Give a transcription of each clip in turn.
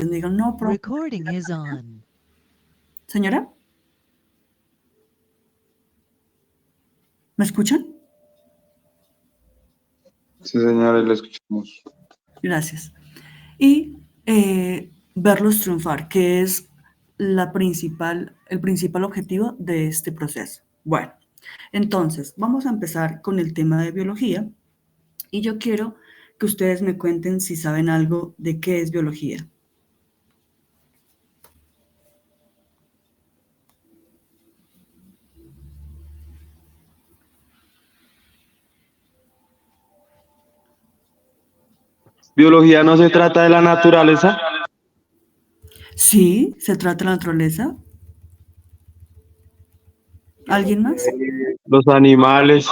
me digan, no, profe, Recording is on. señora, ¿me escuchan? Sí, señora, le escuchamos. Gracias. Y verlos triunfar, que es el principal objetivo de este proceso. Bueno, entonces vamos a empezar con el tema de biología y yo quiero que ustedes me cuenten si saben algo de qué es biología. ¿Biología no se trata de la naturaleza? Sí, se trata de la naturaleza. ¿Alguien más? Los animales.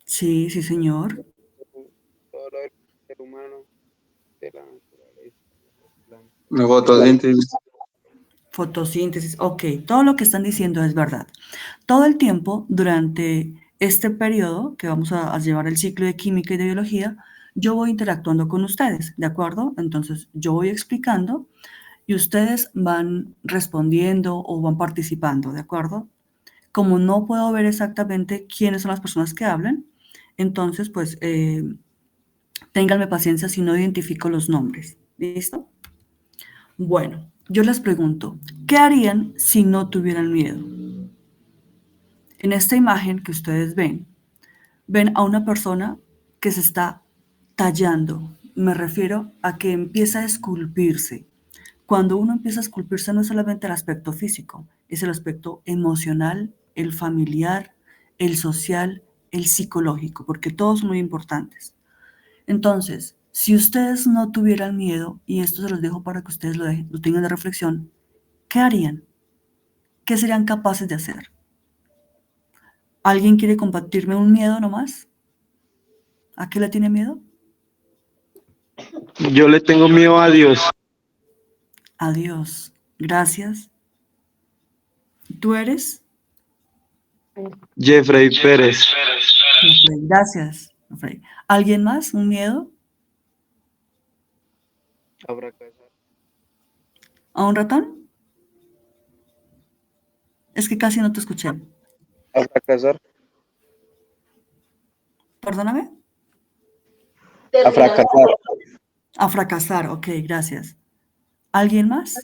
Sí, sí, señor. Todo lo del ser humano, de la naturaleza, de las plantas. La fotosíntesis. Fotosíntesis, ok, todo lo que están diciendo es verdad. Todo el tiempo durante este periodo que vamos a llevar el ciclo de química y de biología, yo voy interactuando con ustedes, ¿de acuerdo? Entonces yo voy explicando y ustedes van respondiendo o van participando, ¿de acuerdo? Como no puedo ver exactamente quiénes son las personas que hablan, entonces pues ténganme paciencia si no identifico los nombres, ¿listo? Bueno, yo les pregunto, ¿qué harían si no tuvieran miedo? En esta imagen que ustedes ven a una persona que se está tallando. Me refiero a que empieza a esculpirse. Cuando uno empieza a esculpirse no es solamente el aspecto físico, es el aspecto emocional, el familiar, el social, el psicológico, porque todos son muy importantes. Entonces, si ustedes no tuvieran miedo, y esto se los dejo para que ustedes lo tengan de reflexión, ¿qué harían? ¿Qué serían capaces de hacer? ¿Alguien quiere compartirme un miedo nomás? ¿A qué le tiene miedo? Yo le tengo miedo a Dios. A Dios. Gracias. ¿Tú eres? Jeffrey Pérez. Jeffrey. Gracias, Jeffrey. ¿Alguien más? ¿Un miedo? A fracasar. ¿A un ratón? Es que casi no te escuché. A fracasar. Perdóname. A fracasar. A fracasar. Ok, gracias. ¿Alguien más?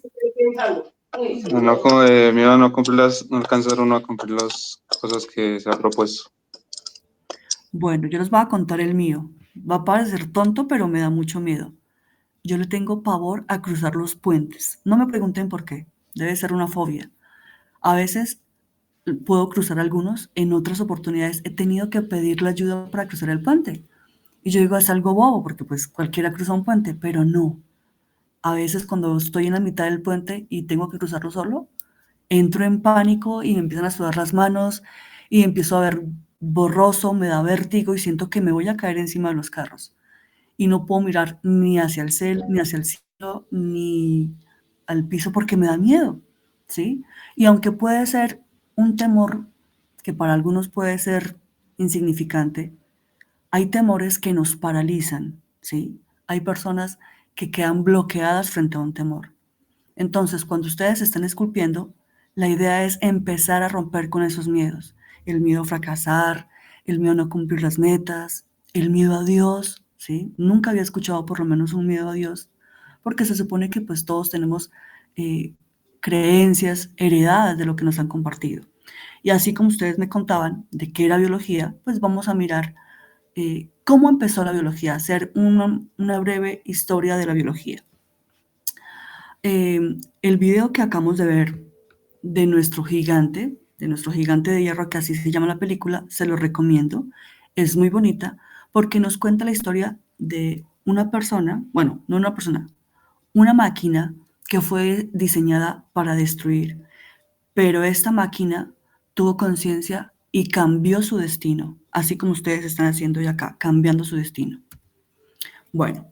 No, como de miedo a no cumplir no alcanzar uno a cumplir las cosas que se ha propuesto. Bueno, yo les voy a contar el mío. Va a parecer tonto, pero me da mucho miedo. Yo le tengo pavor a cruzar los puentes. No me pregunten por qué. Debe ser una fobia. A veces puedo cruzar algunos, en otras oportunidades he tenido que pedirle ayuda para cruzar el puente. Y yo digo, es algo bobo, porque pues cualquiera cruza un puente, pero no. A veces cuando estoy en la mitad del puente y tengo que cruzarlo solo, entro en pánico y me empiezan a sudar las manos y empiezo a ver borroso, me da vértigo y siento que me voy a caer encima de los carros. Y no puedo mirar ni hacia el cielo, ni hacia el cielo, ni al piso porque me da miedo, ¿sí? Y aunque puede ser un temor que para algunos puede ser insignificante, hay temores que nos paralizan, ¿sí? Hay personas que quedan bloqueadas frente a un temor. Entonces, cuando ustedes están esculpiendo, la idea es empezar a romper con esos miedos. El miedo a fracasar, el miedo a no cumplir las metas, el miedo a Dios, ¿sí? Nunca había escuchado por lo menos un miedo a Dios, porque se supone que pues todos tenemos eh, creencias heredadas de lo que nos han compartido. Y así como ustedes me contaban de qué era biología, pues vamos a mirar cómo empezó la biología, hacer una breve historia de la biología. El video que acabamos de ver de nuestro gigante de hierro, que así se llama la película, se lo recomiendo. Es muy bonita porque nos cuenta la historia de una persona, bueno, no una persona, una máquina que fue diseñada para destruir, pero esta máquina tuvo conciencia y cambió su destino, así como ustedes están haciendo hoy acá, cambiando su destino. Bueno,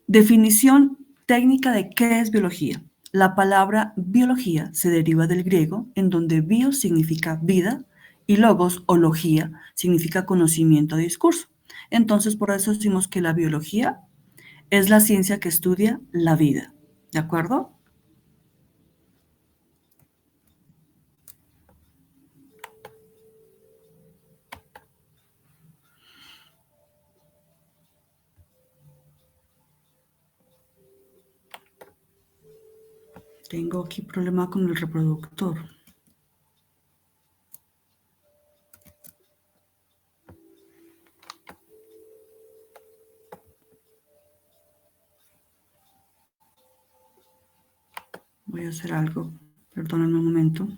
definición técnica de qué es biología. La palabra biología se deriva del griego, en donde bio significa vida y logos o logía significa conocimiento o discurso. Entonces, por eso decimos que la biología es la ciencia que estudia la vida. ¿De acuerdo? Tengo aquí problema con el reproductor. Voy a hacer algo. Perdónenme un momento.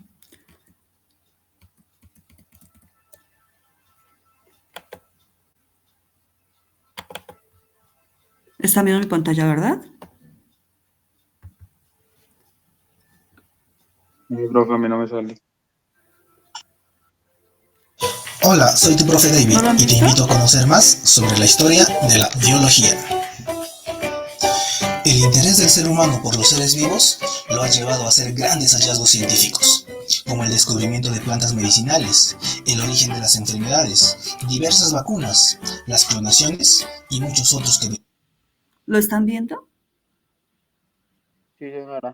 Están viendo mi pantalla, ¿verdad? Profe, a mí no me sale. Hola, soy tu profe David ¿No lo han y te visto? invito a conocer más sobre la historia de la biología. El interés del ser humano por los seres vivos lo ha llevado a hacer grandes hallazgos científicos, como el descubrimiento de plantas medicinales, el origen de las enfermedades, diversas vacunas, las clonaciones y muchos otros que... ¿Lo están viendo? Sí, señora.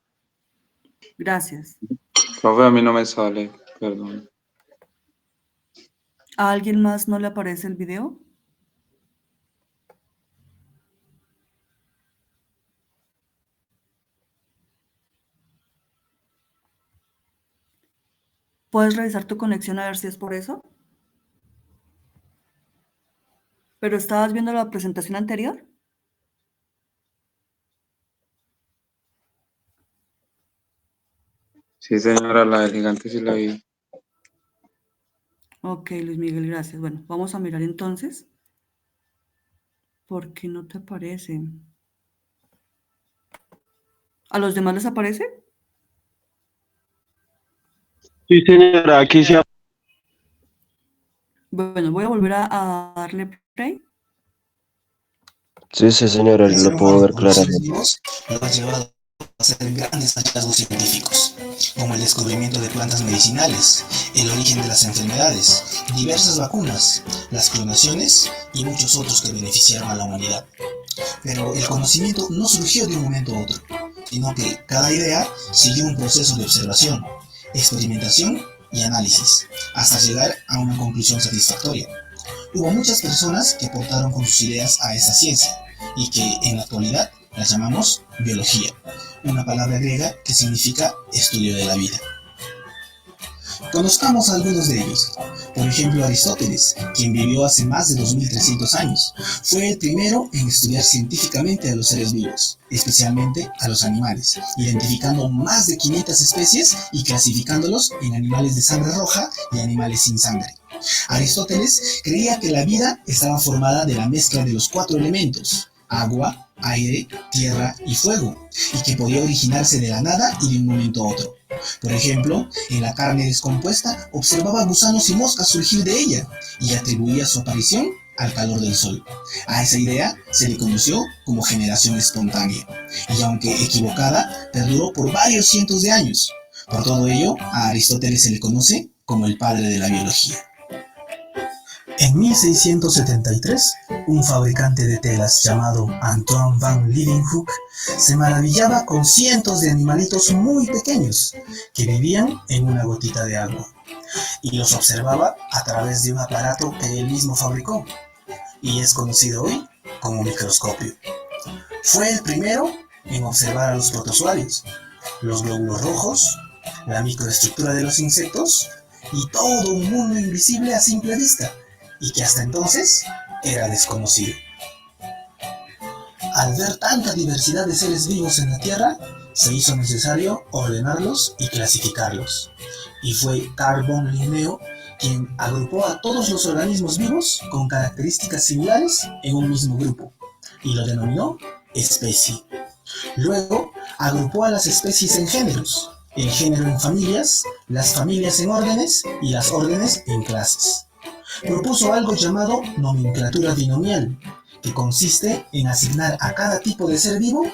Gracias. Profe, a mí no me sale, perdón. ¿A alguien más no le aparece el video? ¿Puedes revisar tu conexión a ver si es por eso? ¿Pero estabas viendo la presentación anterior? Sí, señora, la del gigante sí la vi. Ok, Luis Miguel, gracias. Bueno, vamos a mirar entonces. ¿Por qué no te aparece? ¿A los demás les aparece? Sí, señora, aquí se Bueno, voy a volver a darle play. Sí, sí, señora, El lo ser puedo humano ver por los seres claramente. vivos lo ha llevado a hacer grandes hallazgos científicos, como el descubrimiento de plantas medicinales, el origen de las enfermedades, diversas vacunas, las clonaciones y muchos otros que beneficiaron a la humanidad. Pero el conocimiento no surgió de un momento a otro, sino que cada idea siguió un proceso de observación, experimentación y análisis, hasta llegar a una conclusión satisfactoria. Hubo muchas personas que aportaron con sus ideas a esta ciencia y que en la actualidad la llamamos biología, una palabra griega que significa estudio de la vida. Conozcamos a algunos de ellos. Por ejemplo, Aristóteles, quien vivió hace más de 2300 años, fue el primero en estudiar científicamente a los seres vivos, especialmente a los animales, identificando más de 500 especies y clasificándolos en animales de sangre roja y animales sin sangre. Aristóteles creía que la vida estaba formada de la mezcla de los 4 elementos: agua, aire, tierra y fuego, y que podía originarse de la nada y de un momento a otro. Por ejemplo, en la carne descompuesta observaba gusanos y moscas surgir de ella y atribuía su aparición al calor del sol. A esa idea se le conoció como generación espontánea, y aunque equivocada, perduró por varios cientos de años. Por todo ello, a Aristóteles se le conoce como el padre de la biología. En 1673, un fabricante de telas llamado Antoine van Leeuwenhoek se maravillaba con cientos de animalitos muy pequeños que vivían en una gotita de agua y los observaba a través de un aparato que él mismo fabricó y es conocido hoy como microscopio. Fue el primero en observar a los protozoarios, los glóbulos rojos, la microestructura de los insectos y todo un mundo invisible a simple vista y que hasta entonces era desconocido. Al ver tanta diversidad de seres vivos en la Tierra, se hizo necesario ordenarlos y clasificarlos. Y fue Carl von Linneo quien agrupó a todos los organismos vivos con características similares en un mismo grupo y lo denominó especie. Luego agrupó a las especies en géneros, el género en familias, las familias en órdenes y las órdenes en clases. Propuso algo llamado nomenclatura binomial, que consiste en asignar a cada tipo de ser vivo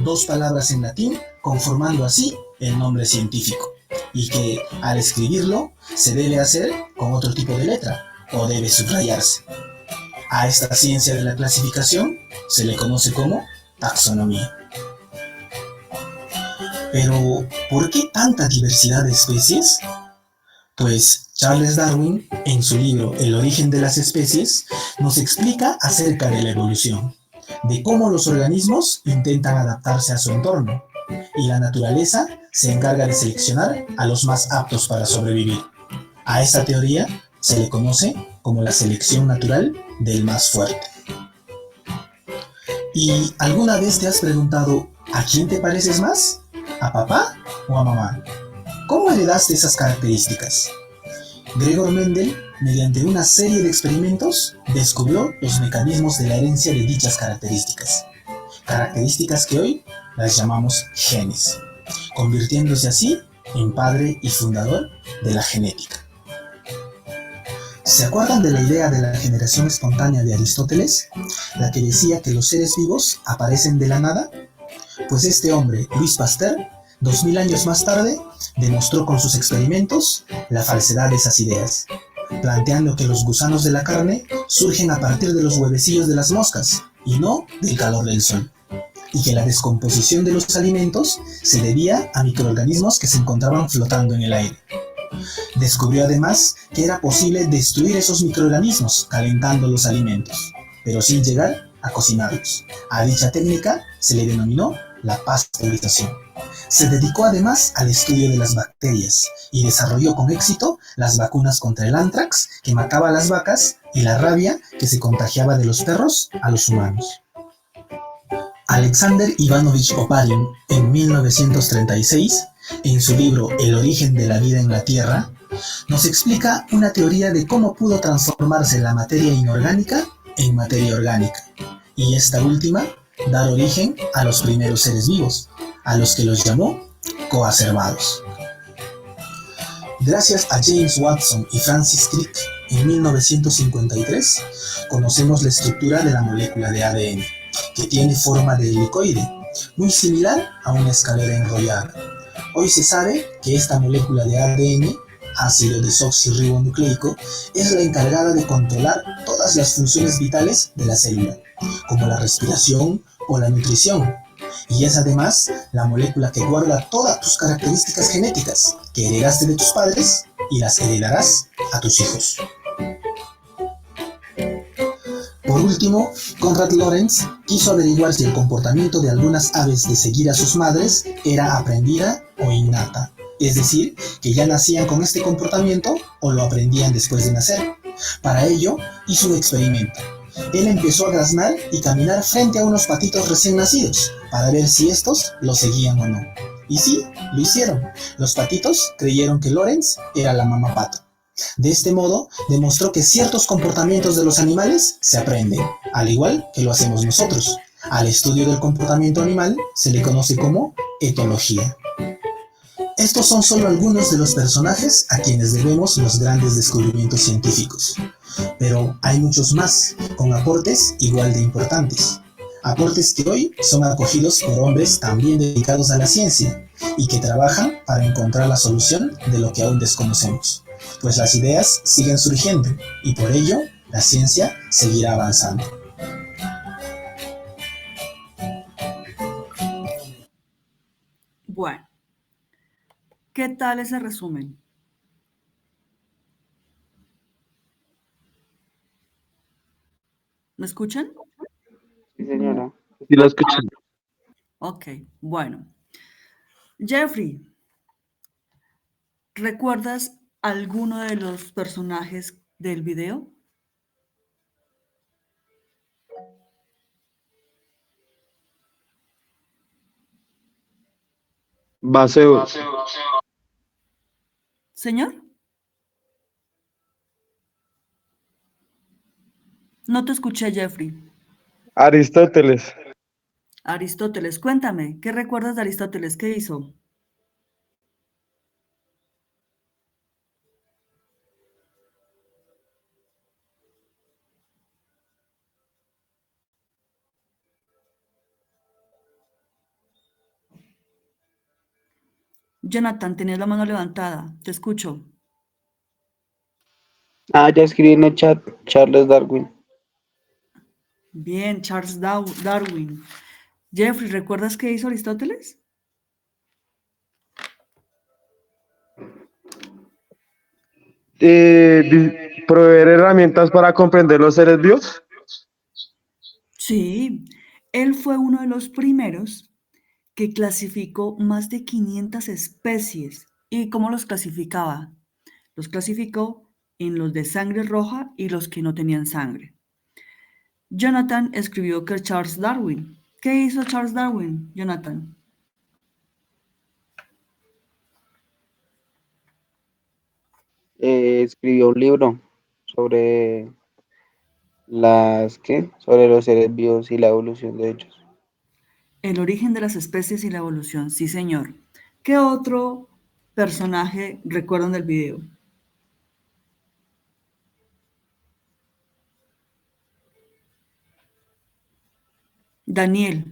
2 palabras en latín, conformando así el nombre científico, y que al escribirlo se debe hacer con otro tipo de letra, o debe subrayarse. A esta ciencia de la clasificación se le conoce como taxonomía. Pero, ¿por qué tanta diversidad de especies? Pues Charles Darwin, en su libro El origen de las especies, nos explica acerca de la evolución, de cómo los organismos intentan adaptarse a su entorno, y la naturaleza se encarga de seleccionar a los más aptos para sobrevivir. A esta teoría se le conoce como la selección natural del más fuerte. ¿Y alguna vez te has preguntado a quién te pareces más? ¿A papá o a mamá? ¿Cómo heredaste esas características? Gregor Mendel, mediante una serie de experimentos, descubrió los mecanismos de la herencia de dichas características que hoy las llamamos genes, convirtiéndose así en padre y fundador de la genética. ¿Se acuerdan de la idea de la generación espontánea de Aristóteles? La que decía que los seres vivos aparecen de la nada. Pues este hombre, Louis Pasteur, 2000 años más tarde, demostró con sus experimentos la falsedad de esas ideas, planteando que los gusanos de la carne surgen a partir de los huevecillos de las moscas y no del calor del sol, y que la descomposición de los alimentos se debía a microorganismos que se encontraban flotando en el aire. Descubrió además que era posible destruir esos microorganismos calentando los alimentos, pero sin llegar a cocinarlos. A dicha técnica se le denominó la pasteurización. Se dedicó además al estudio de las bacterias y desarrolló con éxito las vacunas contra el anthrax que mataba a las vacas y la rabia que se contagiaba de los perros a los humanos. Alexander Ivanovich Oparin, en 1936, en su libro El origen de la vida en la Tierra, nos explica una teoría de cómo pudo transformarse la materia inorgánica en materia orgánica, y esta última dar origen a los primeros seres vivos, a los que los llamó coacervados. Gracias a James Watson y Francis Crick, en 1953, conocemos la estructura de la molécula de ADN, que tiene forma de helicoide, muy similar a una escalera enrollada. Hoy se sabe que esta molécula de ADN, ácido desoxirribonucleico, es la encargada de controlar todas las funciones vitales de la célula, como la respiración o la nutrición, y es además la molécula que guarda todas tus características genéticas que heredaste de tus padres y las heredarás a tus hijos. Por último, Konrad Lorenz quiso averiguar si el comportamiento de algunas aves de seguir a sus madres era aprendida o innata, es decir, que ya nacían con este comportamiento o lo aprendían después de nacer. Para ello, hizo un experimento. Él empezó a graznar y caminar frente a unos patitos recién nacidos para ver si estos lo seguían o no. Y sí, lo hicieron. Los patitos creyeron que Lorenz era la mamá pato. De este modo, demostró que ciertos comportamientos de los animales se aprenden, al igual que lo hacemos nosotros. Al estudio del comportamiento animal se le conoce como etología. Estos son solo algunos de los personajes a quienes debemos los grandes descubrimientos científicos. Pero hay muchos más, con aportes igual de importantes. Aportes que hoy son acogidos por hombres también dedicados a la ciencia y que trabajan para encontrar la solución de lo que aún desconocemos. Pues las ideas siguen surgiendo y por ello la ciencia seguirá avanzando. Bueno, ¿qué tal ese resumen? ¿Me escuchan? Sí, señora. Sí, lo escuché. Ok, bueno. Jeffrey, ¿recuerdas alguno de los personajes del video? Baseos. ¿Señor? No te escuché, Jeffrey. Aristóteles. Aristóteles, cuéntame, ¿qué recuerdas de Aristóteles? ¿Qué hizo? Jonathan, tenías la mano levantada. Te escucho. Ya escribí en el chat, Charles Darwin. Bien, Charles Darwin. Jeffrey, ¿recuerdas qué hizo Aristóteles? proveer herramientas para comprender los seres vivos. Sí, él fue uno de los primeros que clasificó más de 500 especies. ¿Y cómo los clasificaba? Los clasificó en los de sangre roja y los que no tenían sangre. Jonathan escribió que Charles Darwin. ¿Qué hizo Charles Darwin, Jonathan? Escribió un libro sobre sobre los seres vivos y la evolución de ellos. El origen de las especies y la evolución, sí señor. ¿Qué otro personaje recuerdan del video? Daniel.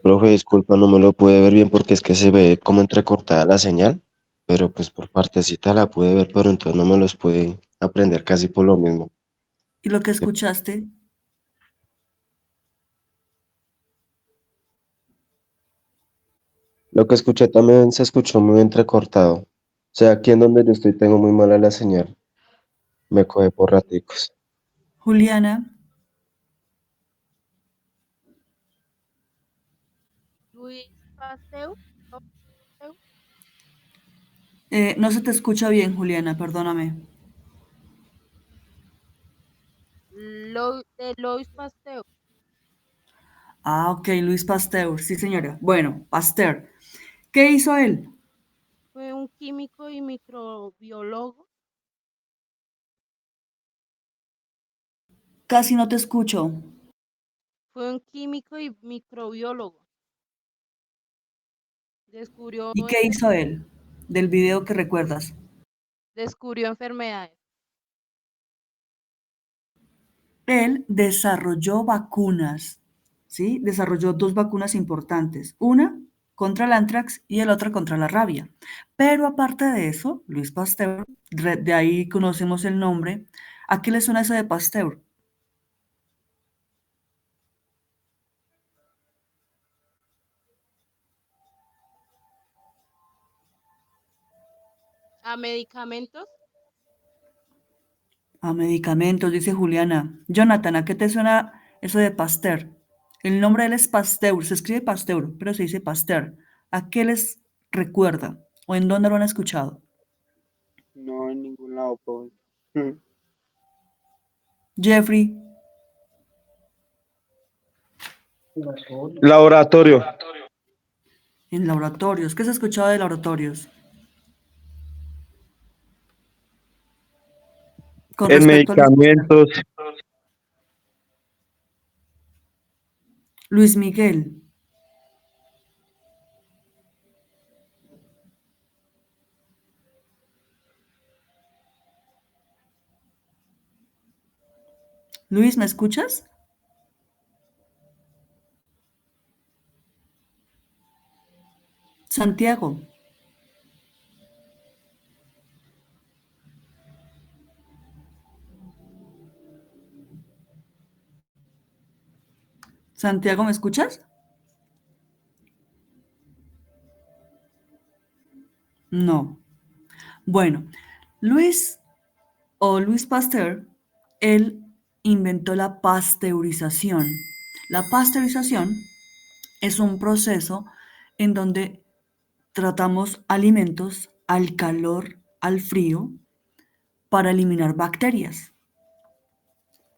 Profe, disculpa, no me lo pude ver bien porque es que se ve como entrecortada la señal, pero pues por partecita la pude ver, pero entonces no me los pude aprender casi por lo mismo. ¿Y lo que escuchaste? Lo que escuché también se escuchó muy entrecortado. O sea, aquí en donde yo estoy tengo muy mala la señal. Me coge por raticos. Juliana, Luis Pasteur, Pasteur, no se te escucha bien, Juliana, perdóname. De Louis Pasteur, Ah, ok, Luis Pasteur, sí señora. Bueno, Pasteur. ¿Qué hizo él? fue un químico y microbiólogo. Casi no te escucho. Fue un químico y microbiólogo. Descubrió, ¿Y qué hizo él del video que recuerdas? descubrió enfermedades. Él desarrolló vacunas, ¿sí? Desarrolló dos vacunas importantes, una contra el anthrax y el otra contra la rabia. Pero aparte de eso, Luis Pasteur, de ahí conocemos el nombre. ¿A qué le suena eso de Pasteur? A medicamentos, A medicamentos, dice Juliana. Jonathan, ¿a qué te suena eso de Pasteur? El nombre de él es Pasteur, se escribe Pasteur, pero se dice Pasteur. ¿A qué les recuerda? ¿O en dónde lo han escuchado? No en ningún lado, profe. Jeffrey, Laboratorio. en laboratorios. ¿Qué se ha escuchado de laboratorios? Con En respecto a medicamentos. Luis Miguel. Luis, ¿me escuchas? Santiago. Santiago, ¿me escuchas? No. Bueno, Luis o Luis Pasteur, él inventó la pasteurización. La pasteurización es un proceso en donde tratamos alimentos al calor, al frío, para eliminar bacterias.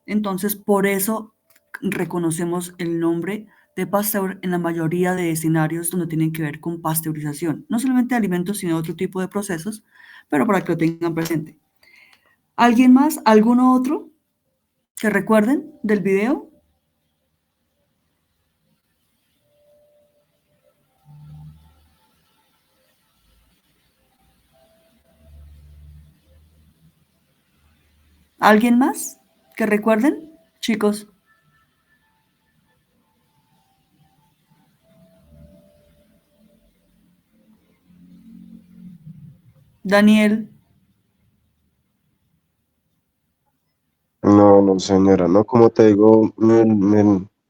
Entonces, por eso reconocemos el nombre de Pasteur en la mayoría de escenarios donde tienen que ver con pasteurización. No solamente de alimentos, sino de otro tipo de procesos, pero para que lo tengan presente. ¿Alguien más? ¿Alguno otro que recuerden del video? ¿Alguien más que recuerden? Chicos, Daniel, No, no, señora, no, como te digo,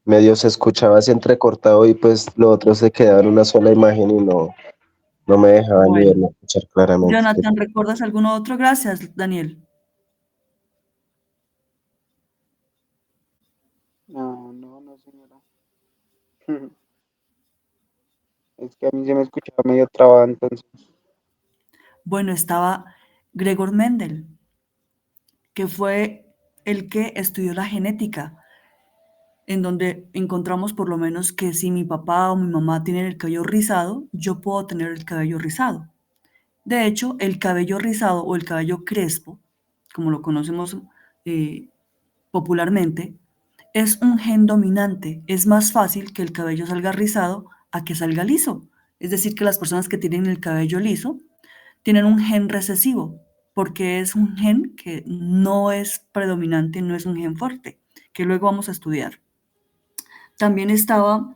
medio se escuchaba así entrecortado y pues lo otro se quedaba en una sola imagen y no me dejaba ni ver Bueno, ni escuchar claramente. Jonathan, ¿recuerdas alguno otro? Gracias, Daniel. No, no, no, señora. Es que a mí se me escuchaba medio trabado, entonces. Bueno, estaba Gregor Mendel, que fue el que estudió la genética, en donde encontramos por lo menos que si mi papá o mi mamá tienen el cabello rizado, yo puedo tener el cabello rizado. De hecho, el cabello rizado o el cabello crespo, como lo conocemos eh, popularmente, es un gen dominante. Es más fácil que el cabello salga rizado a que salga liso. Es decir, que las personas que tienen el cabello liso tienen un gen recesivo, porque es un gen que no es predominante, no es un gen fuerte, que luego vamos a estudiar. También estaba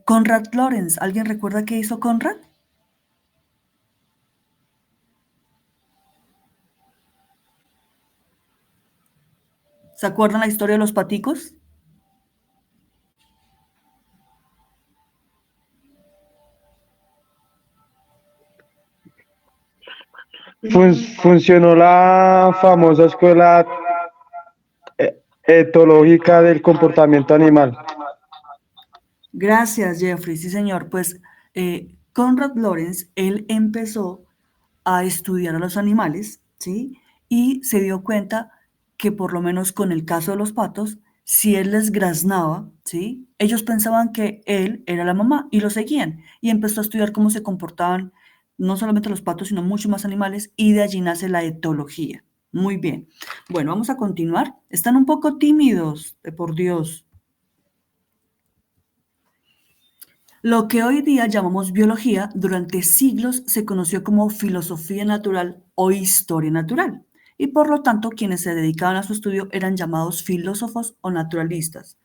Konrad Lorenz. ¿Alguien recuerda qué hizo Konrad? ¿Se acuerdan la historia de los paticos? Funcionó la famosa escuela etológica del comportamiento animal. Gracias, Jeffrey. Sí, señor. Pues Konrad Lorenz, él empezó a estudiar a los animales, ¿sí? Y se dio cuenta que por lo menos con el caso de los patos, si él les graznaba, ¿sí? Ellos pensaban que él era la mamá y lo seguían. Y empezó a estudiar cómo se comportaban no solamente los patos, sino muchos más animales, y de allí nace la etología. Muy bien. Bueno, vamos a continuar. Están un poco tímidos, por Dios. Lo que hoy día llamamos biología, durante siglos se conoció como filosofía natural o historia natural, y por lo tanto quienes se dedicaban a su estudio eran llamados filósofos o naturalistas.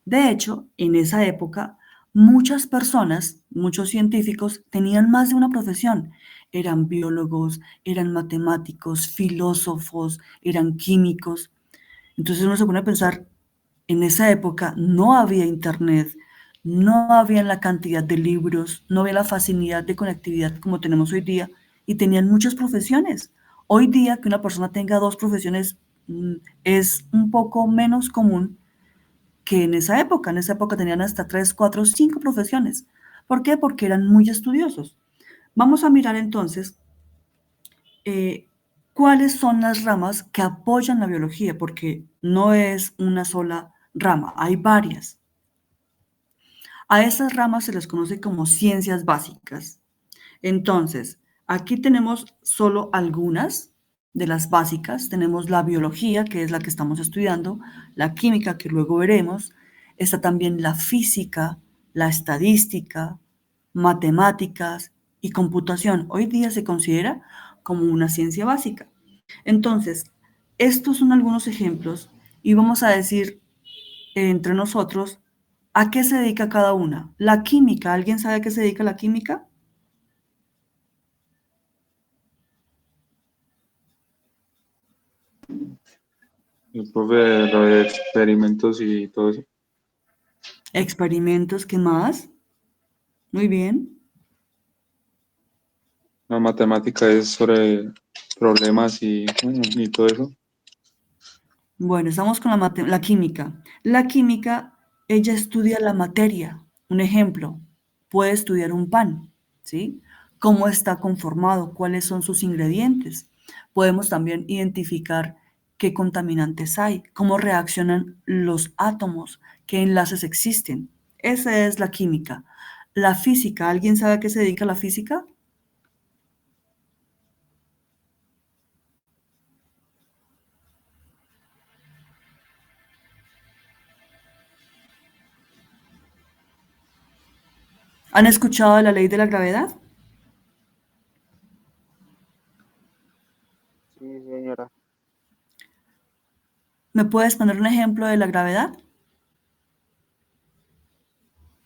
De hecho, en esa época, muchas personas, muchos científicos, tenían más de una profesión. Eran biólogos, eran matemáticos, filósofos, eran químicos. Entonces uno se pone a pensar, en esa época no había internet, no había la cantidad de libros, no había la facilidad de conectividad como tenemos hoy día y tenían muchas profesiones. Hoy día que una persona tenga dos profesiones es un poco menos común que en esa época. En esa época tenían hasta tres, cuatro, cinco profesiones. ¿Por qué? Porque eran muy estudiosos. Vamos a mirar entonces eh, cuáles son las ramas que apoyan la biología, porque no es una sola rama, hay varias. A esas ramas se les conoce como ciencias básicas. Entonces, aquí tenemos solo algunas de las básicas. Tenemos la biología, que es la que estamos estudiando, la química, que luego veremos. Está también la física, la estadística, matemáticas y computación. Hoy día se considera como una ciencia básica. Entonces, estos son algunos ejemplos y vamos a decir entre nosotros a qué se dedica cada una. La química, ¿alguien sabe a qué se dedica la química? El profe, lo de experimentos y todo eso. Experimentos, ¿qué más? Muy bien. La matemática es sobre problemas y, bueno, y todo eso. Bueno, estamos con la química. La química, ella estudia la materia. Un ejemplo, puede estudiar un pan, ¿sí? Cómo está conformado, cuáles son sus ingredientes. Podemos también identificar qué contaminantes hay, cómo reaccionan los átomos, qué enlaces existen. Esa es la química. La física, ¿alguien sabe a qué se dedica la física? ¿Han escuchado de la ley de la gravedad? Sí, señora. ¿Me puedes poner un ejemplo de la gravedad?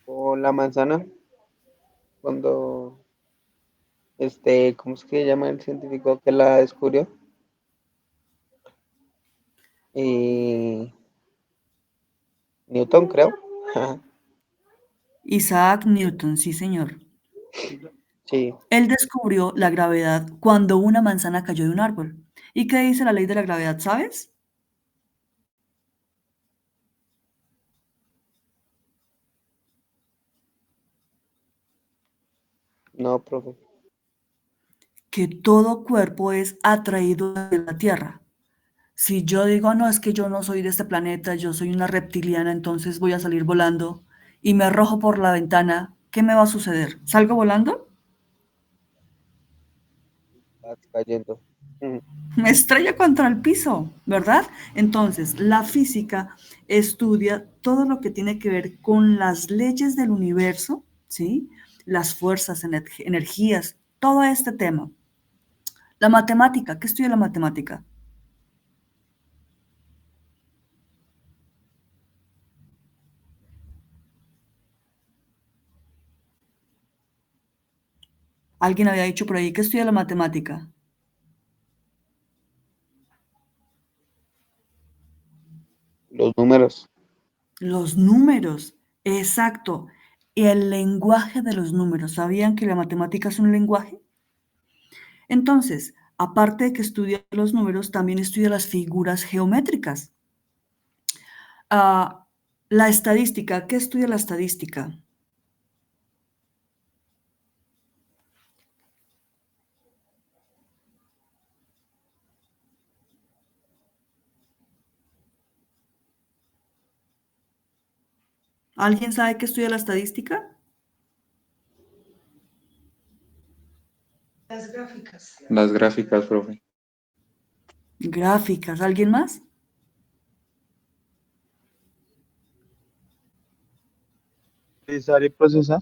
O la manzana, cuando, ¿cómo es que se llama el científico que la descubrió? Y Newton, creo. Isaac Newton, sí, señor. Sí, Él descubrió la gravedad cuando una manzana cayó de un árbol. ¿Y qué dice la ley de la gravedad, sabes? no, profe. Que todo cuerpo es atraído de la Tierra. Si yo digo, no, es que yo no soy de este planeta, yo soy una reptiliana, entonces voy a salir volando y me arrojo por la ventana, ¿qué me va a suceder? ¿Salgo volando? Vas cayendo. Ujú. Me estrella contra el piso, ¿verdad? Entonces, la física estudia todo lo que tiene que ver con las leyes del universo, ¿sí? Las fuerzas, energías, todo este tema. La matemática, ¿qué estudia la matemática? Alguien había dicho por ahí que estudia la matemática. Los números. Los números, exacto. Y el lenguaje de los números. ¿Sabían que la matemática es un lenguaje? Entonces, aparte de que estudia los números, también estudia las figuras geométricas. Ah, la estadística, ¿qué estudia la estadística? ¿Alguien sabe qué estudia la estadística? Las gráficas, profe. Gráficas, ¿alguien más? Analizar y procesar.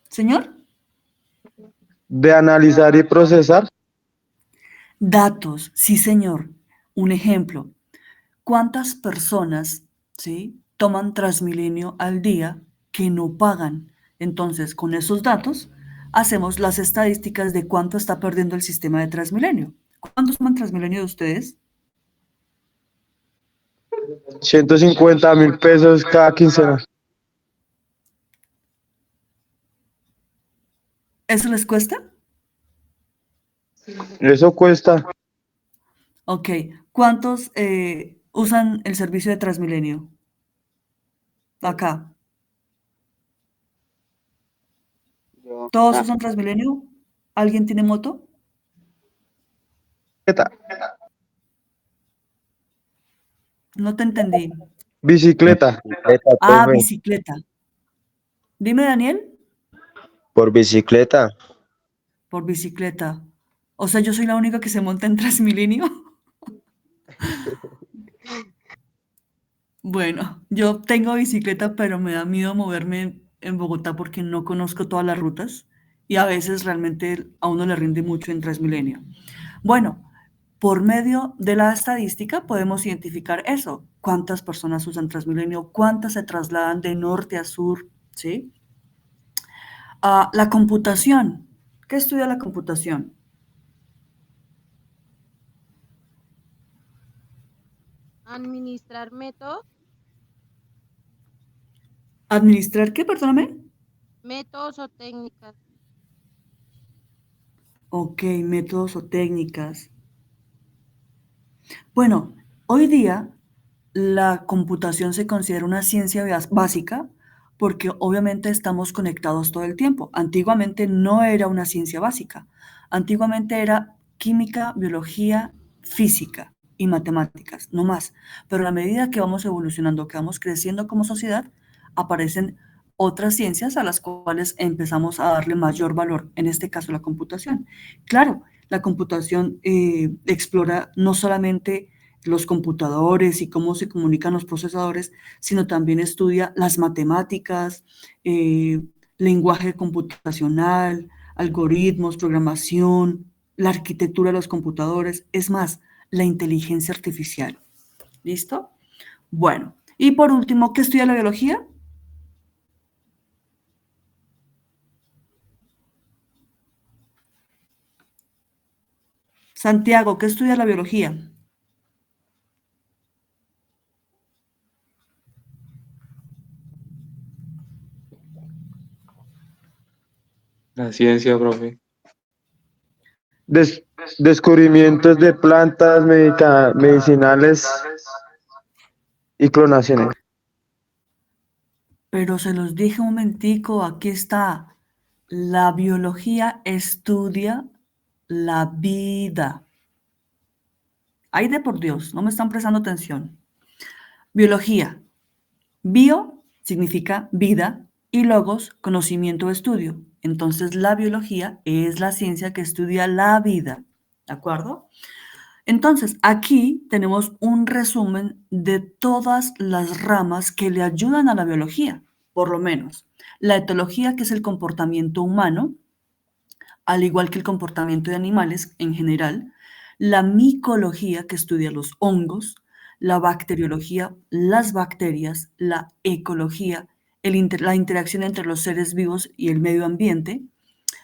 Señor, De analizar y procesar. datos, sí, señor. Un ejemplo, ¿cuántas personas, sí, toman Transmilenio al día que no pagan? Entonces, con esos datos, hacemos las estadísticas de cuánto está perdiendo el sistema de Transmilenio. ¿Cuántos toman Transmilenio de ustedes? 150.000 pesos cada quincena. ¿Eso les cuesta? Eso cuesta Ok. ¿Cuántos usan el servicio de Transmilenio? Acá. Yo, ¿Todos usan Transmilenio? ¿Alguien tiene moto? No te entendí. bicicleta. Bicicleta, Ah, profe. bicicleta. Dime, Daniel, Por bicicleta. por bicicleta. O sea, yo soy la única que se monta en Transmilenio. Bueno, yo tengo bicicleta, pero me da miedo moverme en Bogotá porque no conozco todas las rutas y a veces realmente a uno le rinde mucho en Transmilenio. Bueno, por medio de la estadística podemos identificar eso. ¿Cuántas personas usan Transmilenio? ¿Cuántas se trasladan de norte a sur? ¿Sí? La computación. ¿Qué estudia la computación? Administrar métodos, ¿Administrar qué? Perdóname. métodos o técnicas. Ok, métodos o técnicas. Bueno, hoy día la computación se considera una ciencia básica porque obviamente estamos conectados todo el tiempo. Antiguamente no era una ciencia básica. Antiguamente era química, biología, física y matemáticas, no más. Pero a medida que vamos evolucionando, que vamos creciendo como sociedad, aparecen otras ciencias a las cuales empezamos a darle mayor valor, en este caso la computación. Claro, la computación explora no solamente los computadores y cómo se comunican los procesadores, sino también estudia las matemáticas, eh, lenguaje computacional, algoritmos, programación, la arquitectura de los computadores, es más, la inteligencia artificial. ¿Listo? Bueno, y por último, ¿qué estudia la biología? Santiago, ¿qué estudia la biología? La ciencia, profe. Des- descubrimientos de plantas medicinales y clonaciones. Pero se los dije un momentico, aquí está. La biología estudia la vida. Ay de por Dios, no me están prestando atención. Biología. Bio significa vida y logos, conocimiento o estudio. Entonces la biología es la ciencia que estudia la vida. ¿De acuerdo? Entonces, aquí tenemos un resumen de todas las ramas que le ayudan a la biología, por lo menos. La etología, que es el comportamiento humano, al igual que el comportamiento de animales en general. La micología, que estudia los hongos. La bacteriología, las bacterias. La ecología, la interacción entre los seres vivos y el medio ambiente.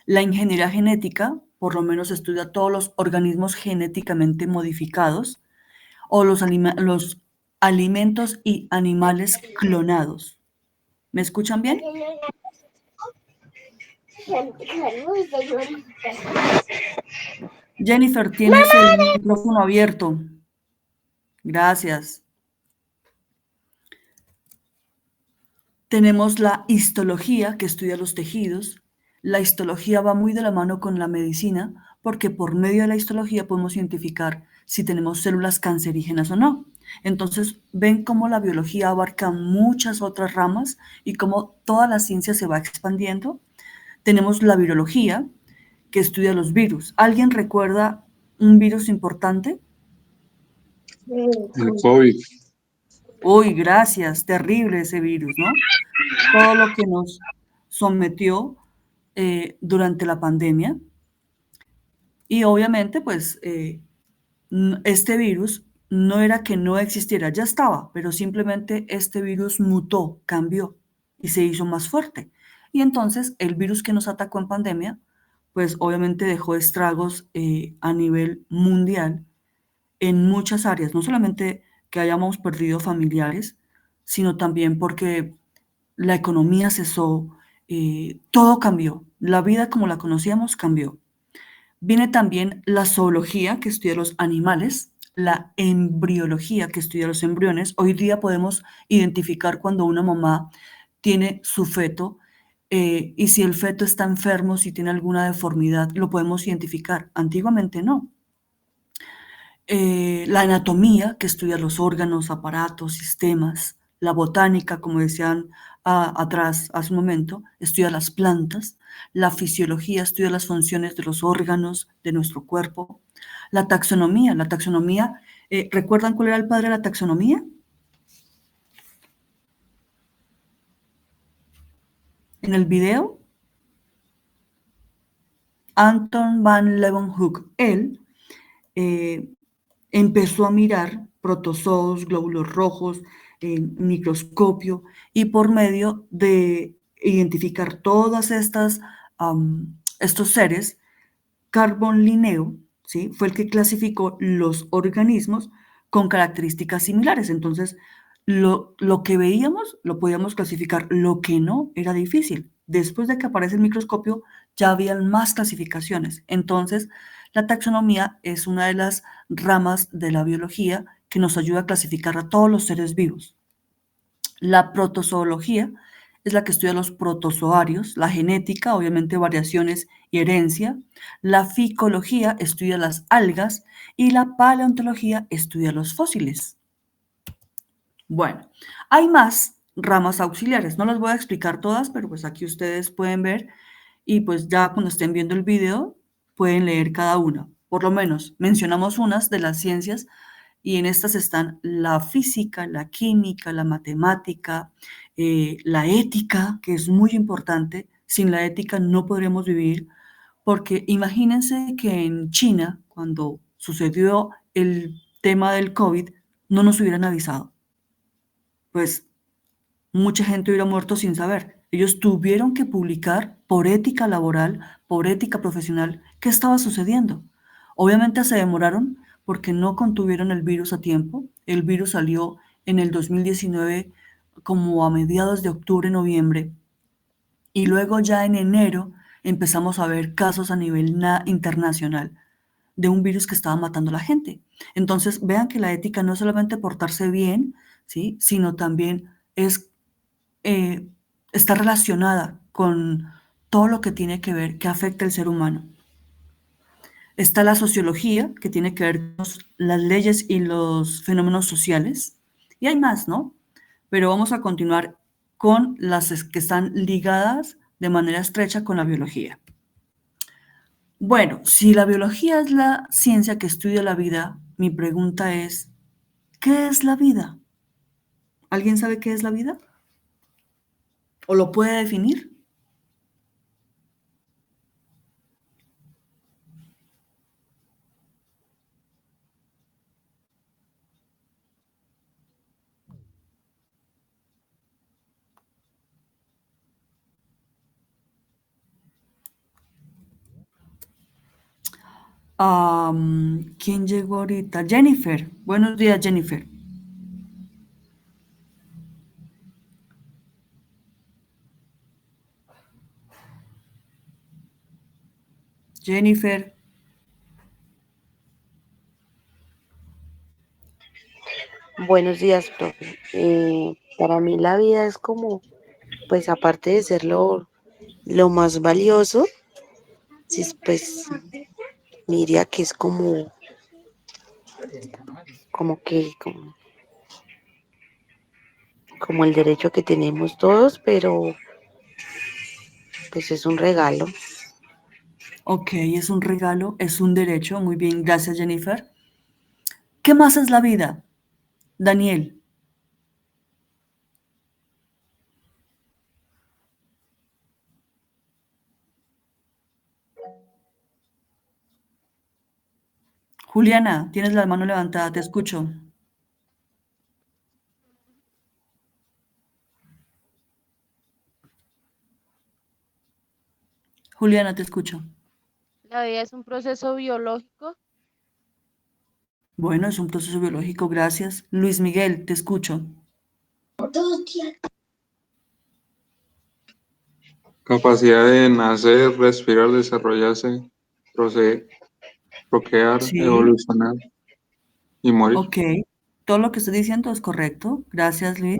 La ingeniería genética, por lo menos estudia todos los organismos genéticamente modificados o los alimentos y animales clonados. ¿Me escuchan bien? Jennifer, tienes el micrófono abierto. Gracias. Tenemos la histología, que estudia los tejidos. La histología va muy de la mano con la medicina, porque por medio de la histología podemos identificar si tenemos células cancerígenas o no. Entonces, ven cómo la biología abarca muchas otras ramas y cómo toda la ciencia se va expandiendo. Tenemos la virología, que estudia los virus. ¿Alguien recuerda un virus importante? El COVID. Uy, gracias, terrible ese virus, ¿no? Todo lo que nos sometió durante la pandemia. Y obviamente, pues, este virus no era que no existiera, ya estaba, pero simplemente este virus mutó, cambió y se hizo más fuerte. Y entonces el virus que nos atacó en pandemia, pues obviamente dejó estragos a nivel mundial en muchas áreas, no solamente que hayamos perdido familiares, sino también porque la economía cesó, todo cambió, la vida como la conocíamos cambió. Viene también la zoología, que estudia los animales, la embriología, que estudia los embriones. Hoy día podemos identificar cuando una mamá tiene su feto y si el feto está enfermo, si tiene alguna deformidad, lo podemos identificar. Antiguamente no. La anatomía, que estudia los órganos, aparatos, sistemas. La botánica, como decían atrás hace un momento, estudia las plantas. La fisiología estudia las funciones de los órganos de nuestro cuerpo. La taxonomía, ¿recuerdan cuál era el padre de la taxonomía? En el video, Anton van Leeuwenhoek. Él empezó a mirar protozoos, glóbulos rojos, microscopio, y por medio de identificar todas estos seres, Carbon Linneo, ¿sí? Fue el que clasificó los organismos con características similares. Entonces, lo que veíamos lo podíamos clasificar, lo que no era difícil. Después de que aparece el microscopio, ya habían más clasificaciones. Entonces, la taxonomía es una de las ramas de la biología que nos ayuda a clasificar a todos los seres vivos. La protozoología es la que estudia los protozoarios, la genética, obviamente variaciones y herencia. La ficología estudia las algas y la paleontología estudia los fósiles. Bueno, hay más ramas auxiliares. No las voy a explicar todas, pero pues aquí ustedes pueden ver y pues ya cuando estén viendo el video pueden leer cada una. Por lo menos mencionamos unas de las ciencias y en estas están la física, la química, la matemática, la ética, que es muy importante. Sin la ética no podremos vivir, porque imagínense que en China, cuando sucedió el tema del COVID, no nos hubieran avisado. Pues mucha gente hubiera muerto sin saber. Ellos tuvieron que publicar por ética laboral, por ética profesional, qué estaba sucediendo. Obviamente se demoraron porque no contuvieron el virus a tiempo. El virus salió en el 2019 como a mediados de octubre, noviembre. Y luego ya en enero empezamos a ver casos a nivel internacional de un virus que estaba matando a la gente. Entonces, vean que la ética no es solamente portarse bien, ¿sí? Sino también es, está relacionada con todo lo que tiene que ver, que afecta al ser humano. Está la sociología, que tiene que ver con las leyes y los fenómenos sociales. Y hay más, ¿no? Pero vamos a continuar con las que están ligadas de manera estrecha con la biología. Bueno, si la biología es la ciencia que estudia la vida, mi pregunta es, ¿qué es la vida? ¿Alguien sabe qué es la vida? ¿O lo puede definir? ¿Quién llegó ahorita? Jennifer. Buenos días, Jennifer. Jennifer. Buenos días, profe. Para mí la vida es como, pues aparte de ser lo más valioso, sí, pues diría que es como el derecho que tenemos todos, pero pues es un regalo. Ok, es un regalo, es un derecho. Muy bien, gracias, Jennifer. ¿Qué más es la vida? Daniel. Juliana, tienes la mano levantada, te escucho. Juliana, te escucho. La vida es un proceso biológico. Bueno, es un proceso biológico, gracias. Luis Miguel, te escucho. Capacidad de nacer, respirar, desarrollarse, proceder, procrear, Sí, evolucionar y morir. ok. Todo lo que estoy diciendo es correcto. Gracias, Luis.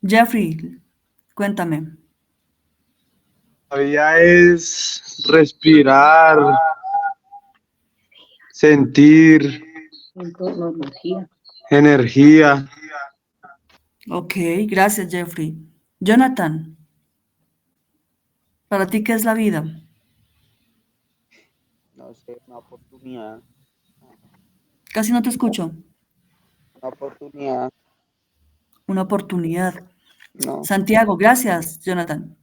Jeffrey, cuéntame. La vida es respirar, sentir, energía. Ok, gracias, Jeffrey. Jonathan, ¿para ti qué es la vida? No sé, una oportunidad. Casi no te escucho. Una oportunidad. Una oportunidad. No. Santiago, gracias, Jonathan.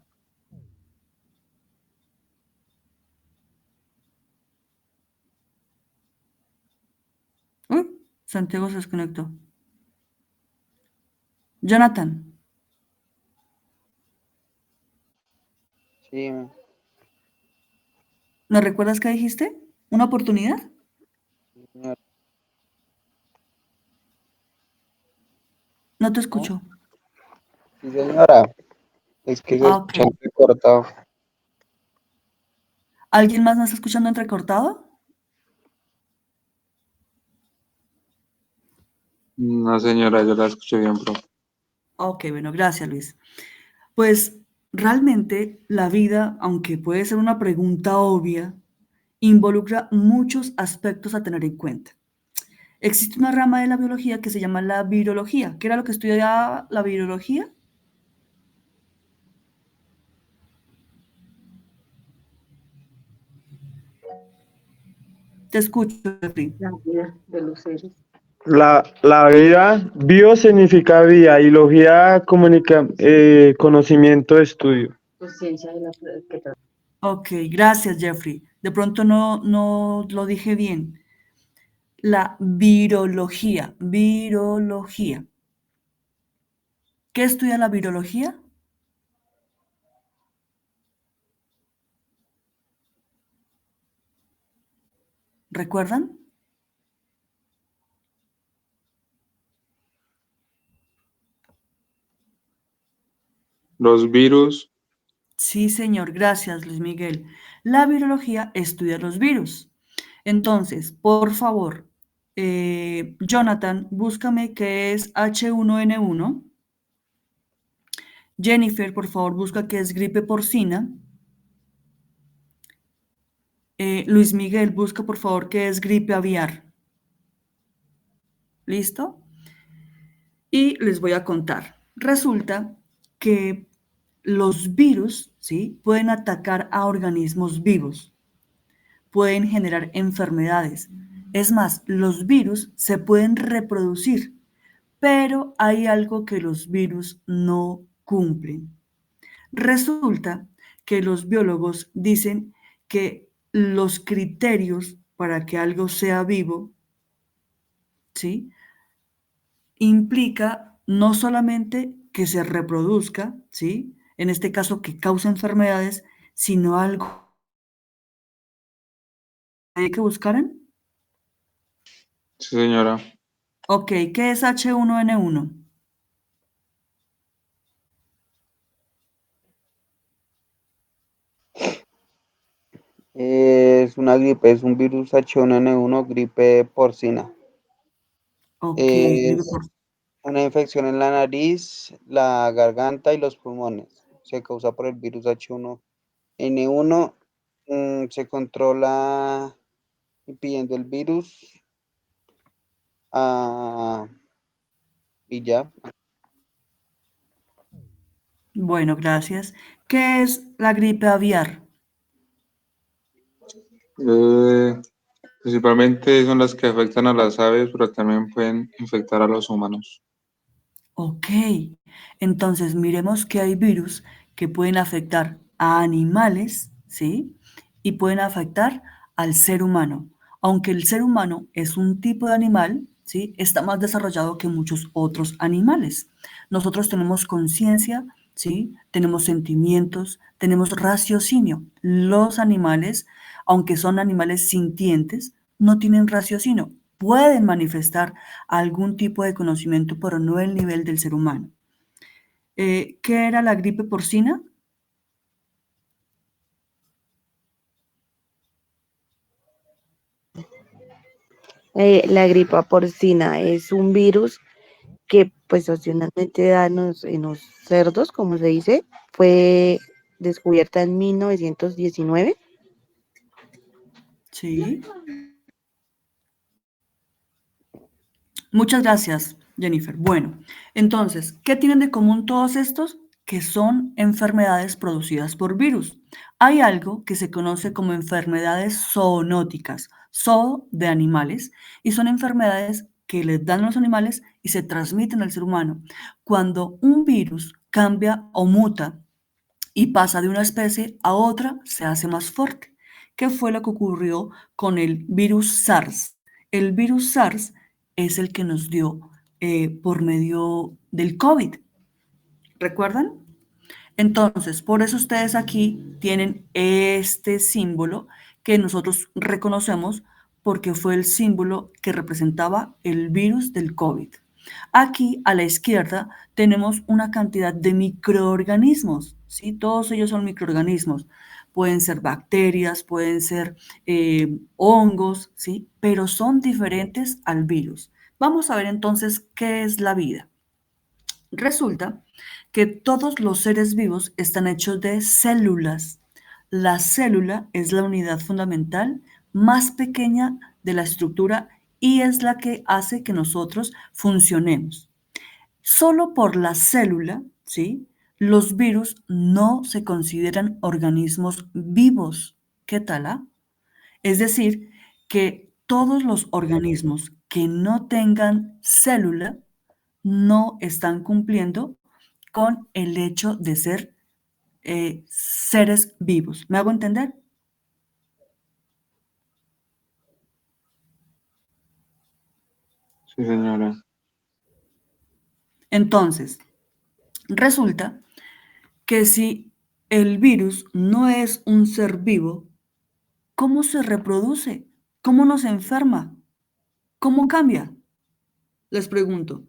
Santiago se desconectó. Jonathan, Sí, ¿me recuerdas qué dijiste? ¿Una oportunidad? señor. No te ¿No? escucho. Sí, señora. Es que se Ah, ok. escucha cortado. ¿Alguien más me está escuchando entrecortado? No, señora, yo la escuché bien, profe. Ok, bueno, gracias, Luis. Pues realmente la vida, aunque puede ser una pregunta obvia, involucra muchos aspectos a tener en cuenta. Existe una rama de la biología que se llama la virología. ¿Qué era lo que estudiaba la virología? Te escucho, Jeffrey. La vida, bio significa vida y logía comunica, conocimiento, estudio. Ok, gracias, Jeffrey. De pronto no lo dije bien. La virología, virología. ¿Qué estudia la virología? ¿Recuerdan? Los virus, Sí, señor, gracias, Luis Miguel. La virología estudia los virus. Entonces, por favor, Jonathan, búscame qué es H1N1. Jennifer, por favor, busca qué es gripe porcina. Luis Miguel, busca por favor qué es gripe aviar. ¿Listo? Y les voy a contar. Resulta que los virus, ¿sí? Pueden atacar a organismos vivos, pueden generar enfermedades. Es más, los virus se pueden reproducir, pero hay algo que los virus no cumplen. Resulta que los biólogos dicen que los criterios para que algo sea vivo, ¿sí? Implica no solamente que se reproduzca, ¿sí? En este caso que cause enfermedades, sino algo que buscaran. Sí, señora. Ok, ¿qué es H1N1? Es una gripe, es un virus H1N1, gripe porcina. Ok, gripe Es por... una infección en la nariz, la garganta y los pulmones. Se causa por el virus H1N1. Se controla impidiendo el virus y ya. Bueno, gracias. ¿Qué es la gripe aviar? Eh, Principalmente son las que afectan a las aves, pero también pueden infectar a los humanos. Ok, entonces miremos que hay virus que pueden afectar a animales, ¿sí? Y pueden afectar al ser humano. Aunque el ser humano es un tipo de animal, ¿sí? Está más desarrollado que muchos otros animales. Nosotros tenemos conciencia, ¿sí? Tenemos sentimientos, tenemos raciocinio. Los animales, aunque son animales sintientes, no tienen raciocinio. Pueden manifestar algún tipo de conocimiento, pero no el nivel del ser humano. ¿Qué era la gripe porcina? La gripa porcina es un virus que pues ocasionalmente da en los cerdos, como se dice, fue descubierta en 1919. Sí. Muchas gracias, Jennifer. Bueno, entonces, ¿qué tienen de común todos estos? Que son enfermedades producidas por virus. Hay algo que se conoce como enfermedades zoonóticas, zoo de animales, y son enfermedades que les dan a los animales y se transmiten al ser humano. Cuando un virus cambia o muta y pasa de una especie a otra, se hace más fuerte. ¿Qué fue lo que ocurrió con el virus SARS? El virus SARS es el que nos dio por medio del COVID. ¿Recuerdan? Entonces, por eso ustedes aquí tienen este símbolo que nosotros reconocemos porque fue el símbolo que representaba el virus del COVID. Aquí a la izquierda tenemos una cantidad de microorganismos, ¿sí? Todos ellos son microorganismos. Pueden ser bacterias, pueden ser hongos, ¿sí? Pero son diferentes al virus. Vamos a ver entonces qué es la vida. Resulta que todos los seres vivos están hechos de células. La célula es la unidad fundamental más pequeña de la estructura y es la que hace que nosotros funcionemos. Solo por la célula, ¿sí? Los virus no se consideran organismos vivos. ¿Qué tal? Es decir, que todos los organismos que no tengan célula no están cumpliendo con el hecho de ser seres vivos. ¿Me hago entender? Sí, señora. Entonces, resulta que si el virus no es un ser vivo, ¿cómo se reproduce? ¿Cómo nos enferma? ¿Cómo cambia? Les pregunto.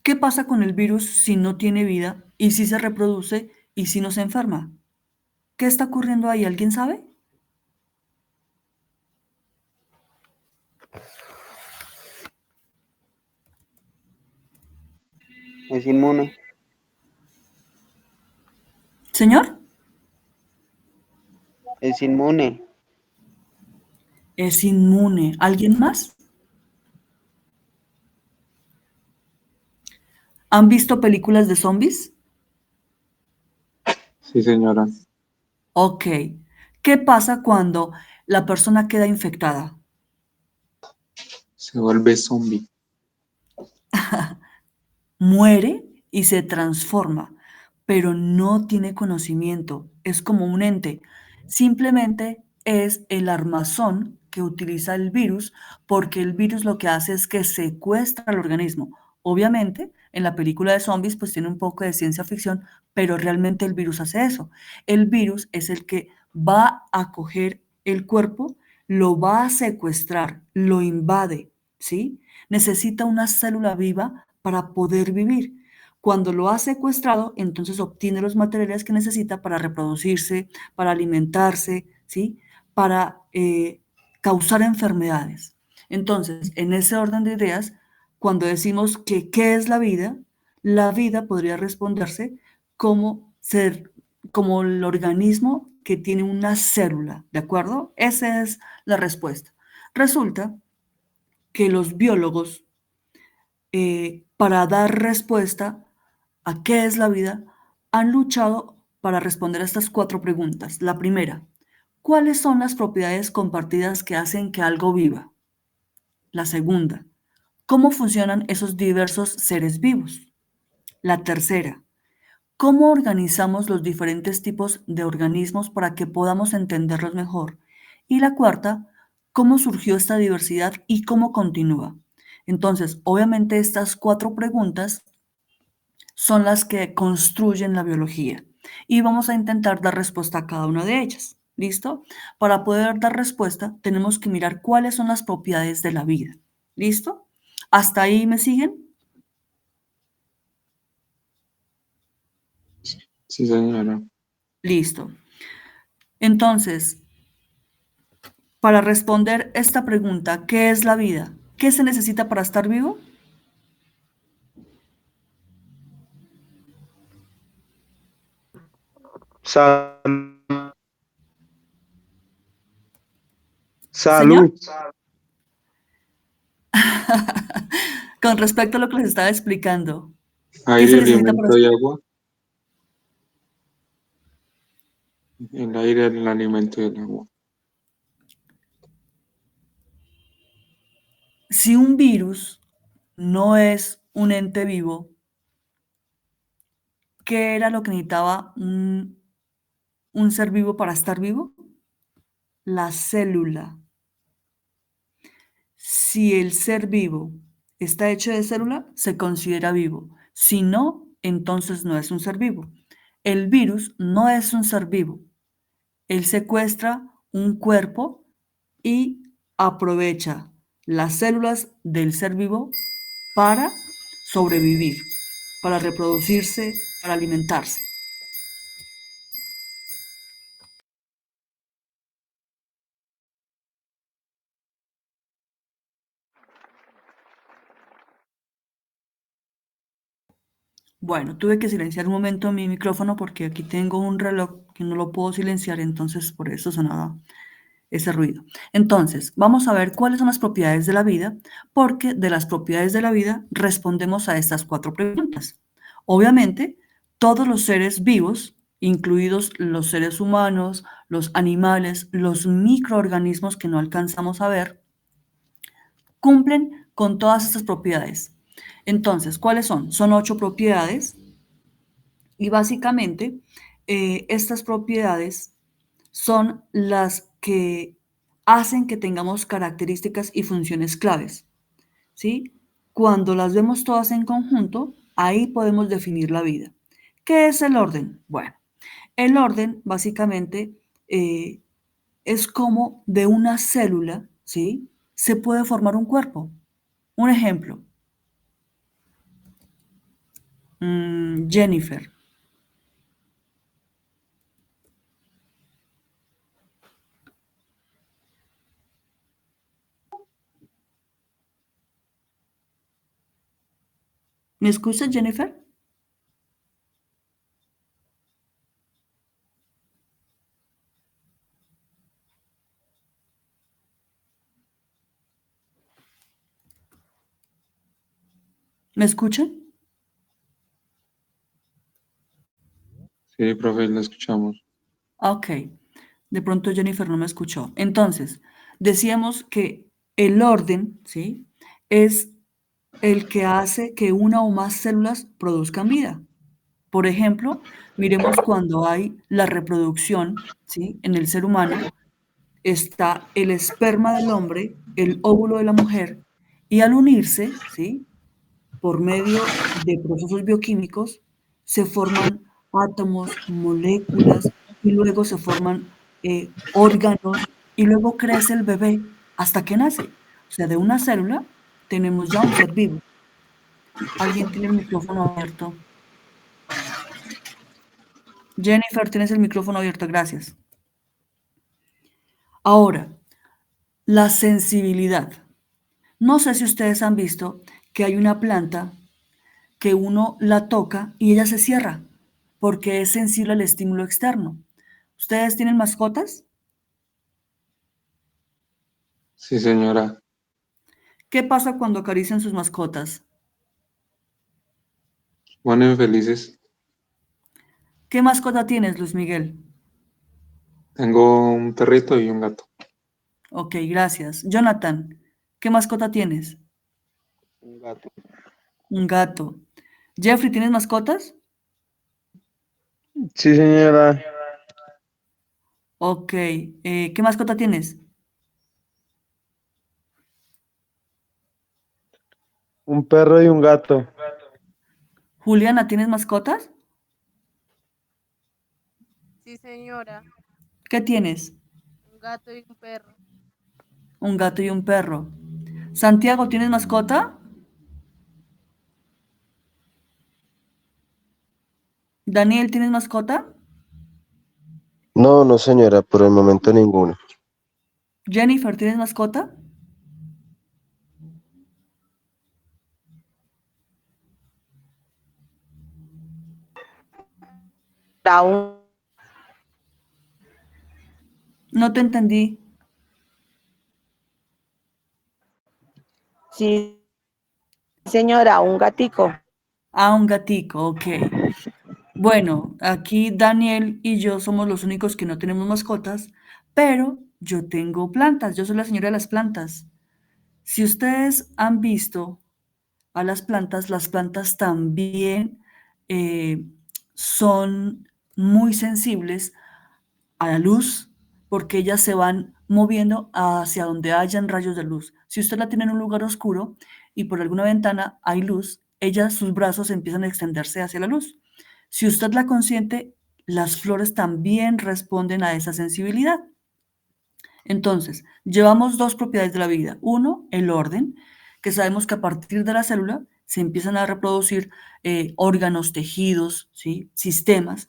¿Qué pasa con el virus si no tiene vida y si se reproduce y si no se enferma? ¿Qué está ocurriendo ahí? ¿Alguien sabe? Es inmune. ¿Señor? Es inmune. Es inmune. ¿Alguien más? ¿Han visto películas de zombies? Sí, señora. Ok. ¿Qué pasa cuando la persona queda infectada? Se vuelve zombie. Muere y se transforma, pero no tiene conocimiento, es como un ente. Simplemente es el armazón que utiliza el virus, porque el virus lo que hace es que secuestra al organismo. Obviamente, en la película de zombies, pues tiene un poco de ciencia ficción, pero realmente el virus hace eso. El virus es el que va a coger el cuerpo, lo va a secuestrar, lo invade, ¿sí? Necesita una célula viva para poder vivir. Cuando lo ha secuestrado, entonces obtiene los materiales que necesita para reproducirse, para alimentarse, ¿sí? Para causar enfermedades. Entonces, en ese orden de ideas, cuando decimos que qué es la vida podría responderse como ser, como el organismo que tiene una célula, ¿de acuerdo? Esa es la respuesta. Resulta que los biólogos para dar respuesta a qué es la vida, han luchado para responder a estas cuatro preguntas. La primera, ¿cuáles son las propiedades compartidas que hacen que algo viva? La segunda, ¿cómo funcionan esos diversos seres vivos? La tercera, ¿cómo organizamos los diferentes tipos de organismos para que podamos entenderlos mejor? Y la cuarta, ¿cómo surgió esta diversidad y cómo continúa? Entonces, obviamente estas cuatro preguntas son las que construyen la biología. Y vamos a intentar dar respuesta a cada una de ellas. ¿Listo? Para poder dar respuesta, tenemos que mirar cuáles son las propiedades de la vida. ¿Listo? ¿Hasta ahí me siguen? Sí, señora. Listo. Entonces, para responder esta pregunta, ¿qué es la vida? ¿Qué se necesita para estar vivo? Salud. Señor. Salud. Con respecto a lo que les estaba explicando, ¿qué se Aire, necesita para... alimento y agua. El aire, el alimento y el agua. Si un virus no es un ente vivo, ¿qué era lo que necesitaba un ser vivo para estar vivo? La célula. Si el ser vivo está hecho de célula, se considera vivo. Si no, entonces no es un ser vivo. El virus no es un ser vivo. Él secuestra un cuerpo y aprovecha las células del ser vivo para sobrevivir, para reproducirse, para alimentarse. Bueno, tuve que silenciar un momento mi micrófono porque aquí tengo un reloj que no lo puedo silenciar, entonces por eso sonaba ese ruido. Entonces, vamos a ver cuáles son las propiedades de la vida, porque de las propiedades de la vida respondemos a estas cuatro preguntas. Obviamente, todos los seres vivos, incluidos los seres humanos, los animales, los microorganismos que no alcanzamos a ver, cumplen con todas estas propiedades. Entonces, ¿cuáles son? Son 8 propiedades y básicamente estas propiedades son las que hacen que tengamos características y funciones claves, ¿sí? Cuando las vemos todas en conjunto, ahí podemos definir la vida. ¿Qué es el orden? Bueno, el orden básicamente es como de una célula, ¿sí? Se puede formar un cuerpo. Un ejemplo, Jennifer. ¿Me escuchas, Jennifer? ¿Me escuchan? Sí, profe, la escuchamos. Ok. De pronto Jennifer no me escuchó. Entonces, decíamos que el orden, ¿sí? Es el que hace que una o más células produzcan vida. Por ejemplo, miremos cuando hay la reproducción, ¿sí? En el ser humano está el esperma del hombre, el óvulo de la mujer, y al unirse, ¿sí? Por medio de procesos bioquímicos, se forman átomos, moléculas, y luego se forman órganos, y luego crece el bebé hasta que nace. O sea, de una célula tenemos ya un ser vivo. ¿Alguien tiene el micrófono abierto? Jennifer, tienes el micrófono abierto, gracias. Ahora, la sensibilidad. No sé si ustedes han visto que hay una planta que uno la toca y ella se cierra porque es sensible al estímulo externo. ¿Ustedes tienen mascotas? Sí, señora. ¿Qué pasa cuando acarician sus mascotas? Ponen felices. ¿Qué mascota tienes, Luis Miguel? Tengo un perrito y un gato. Ok, gracias. Jonathan, ¿qué mascota tienes? Un gato. Un gato. Jeffrey, ¿tienes mascotas? Sí, señora. Ok, ¿qué mascota tienes? Un perro y un gato. Juliana, ¿tienes mascotas? Sí, señora. ¿Qué tienes? Un gato y un perro. Un gato y un perro. Santiago, ¿tienes mascota? Daniel, ¿tienes mascota? No, no, señora, por el momento ninguno. Jennifer, ¿tienes mascota? Aún, No te entendí. sí, señora, un gatico. Ah, un gatico, ok. Bueno, aquí Daniel y yo somos los únicos que no tenemos mascotas, pero yo tengo plantas, yo soy la señora de las plantas. Si ustedes han visto a las plantas también eh, son muy sensibles a la luz porque ellas se van moviendo hacia donde hayan rayos de luz. Si usted la tiene en un lugar oscuro y por alguna ventana hay luz, ellas, sus brazos empiezan a extenderse hacia la luz. Si usted la consiente, las flores también responden a esa sensibilidad. Entonces, llevamos dos propiedades de la vida. Uno, el orden, que sabemos que a partir de la célula se empiezan a reproducir órganos, tejidos, ¿sí? Sistemas.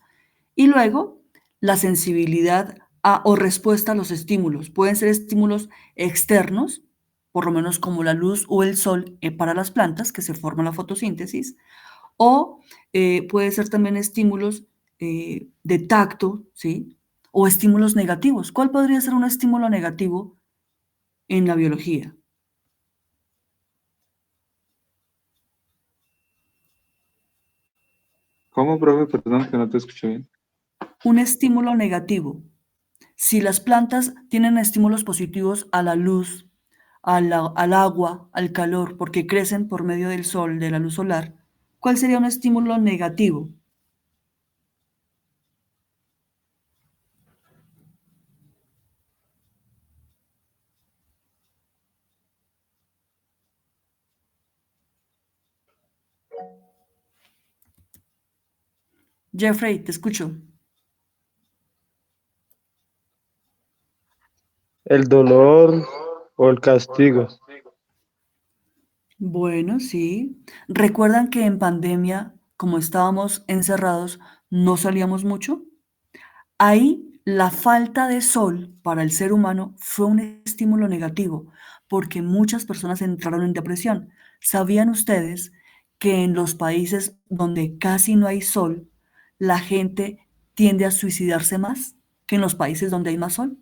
Y luego, la sensibilidad o respuesta a los estímulos. Pueden ser estímulos externos, por lo menos como la luz o el sol para las plantas, que se forma la fotosíntesis, o puede ser también estímulos de tacto, ¿sí? O estímulos negativos. ¿Cuál podría ser un estímulo negativo en la biología? ¿Cómo, profe? Perdón, que no te escuché bien. Un estímulo negativo. Si las plantas tienen estímulos positivos a la luz, al agua, al calor, porque crecen por medio del sol, de la luz solar, ¿cuál sería un estímulo negativo? Jeffrey, te escucho. El dolor o el castigo. Bueno, sí. ¿Recuerdan que en pandemia como estábamos encerrados, no salíamos mucho. Ahí la falta de sol para el ser humano fue un estímulo negativo, porque muchas personas entraron en depresión. ¿Sabían ustedes que en los países donde casi no hay sol, la gente tiende a suicidarse más que en los países donde hay más sol?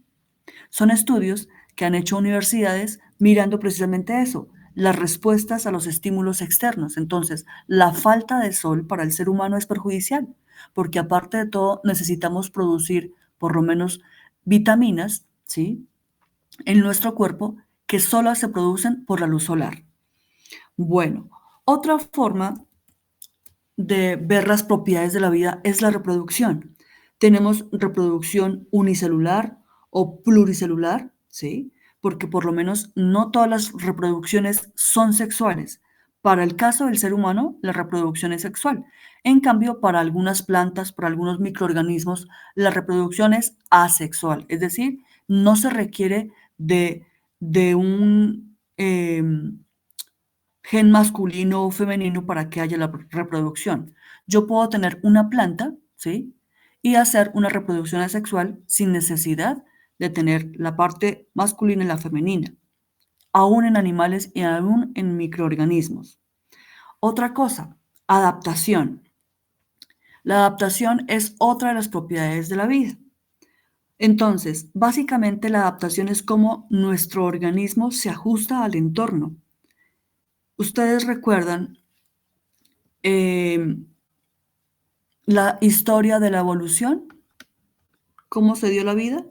Son estudios que han hecho universidades mirando precisamente eso, las respuestas a los estímulos externos. Entonces, la falta de sol para el ser humano es perjudicial, porque aparte de todo necesitamos producir por lo menos vitaminas, ¿sí? En nuestro cuerpo que solo se producen por la luz solar. Bueno, otra forma de ver las propiedades de la vida es la reproducción. Tenemos reproducción unicelular o pluricelular, ¿sí? Porque por lo menos no todas las reproducciones son sexuales. Para el caso del ser humano, la reproducción es sexual. En cambio, para algunas plantas, para algunos microorganismos, la reproducción es asexual. Es decir, no se requiere de un gen masculino o femenino para que haya la reproducción. Yo puedo tener una planta, ¿sí? Y hacer una reproducción asexual sin necesidad de tener la parte masculina y la femenina, aún en animales y aún en microorganismos. Otra cosa, adaptación. La adaptación es otra de las propiedades de la vida. Entonces, básicamente la adaptación es cómo nuestro organismo se ajusta al entorno. Ustedes recuerdan la historia de la evolución, cómo se dio la vida.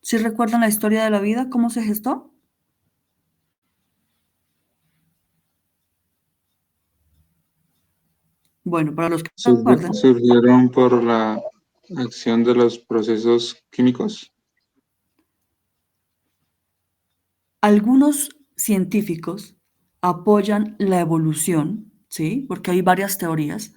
¿Sí recuerdan la historia de la vida, cómo se gestó? Bueno, para los que no recuerdan, Surgieron por la acción de los procesos químicos. algunos científicos apoyan la evolución, ¿sí? Porque hay varias teorías.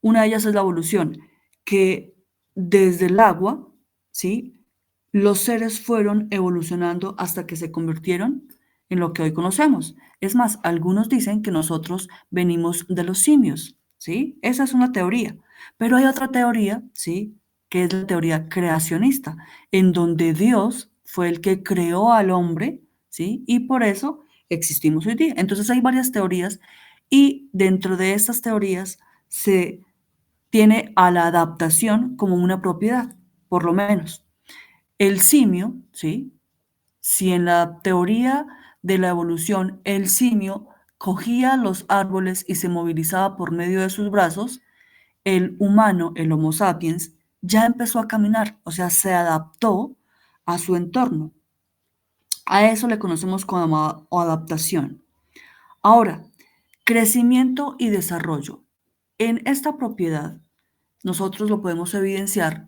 Una de ellas es la evolución, que desde el agua, ¿sí? Los seres fueron evolucionando hasta que se convirtieron en lo que hoy conocemos. Es más, algunos dicen que nosotros venimos de los simios, ¿sí? Esa es una teoría. Pero hay otra teoría, ¿sí? Que es la teoría creacionista, en donde Dios fue el que creó al hombre, ¿sí? Y por eso existimos hoy día. Entonces hay varias teorías y dentro de estas teorías se tiene a la adaptación como una propiedad, por lo menos. El simio, ¿sí? Si en la teoría de la evolución el simio cogía los árboles y se movilizaba por medio de sus brazos, el humano, el Homo sapiens, ya empezó a caminar, o sea, se adaptó a su entorno. A eso le conocemos como adaptación. Ahora, crecimiento y desarrollo. En esta propiedad, nosotros lo podemos evidenciar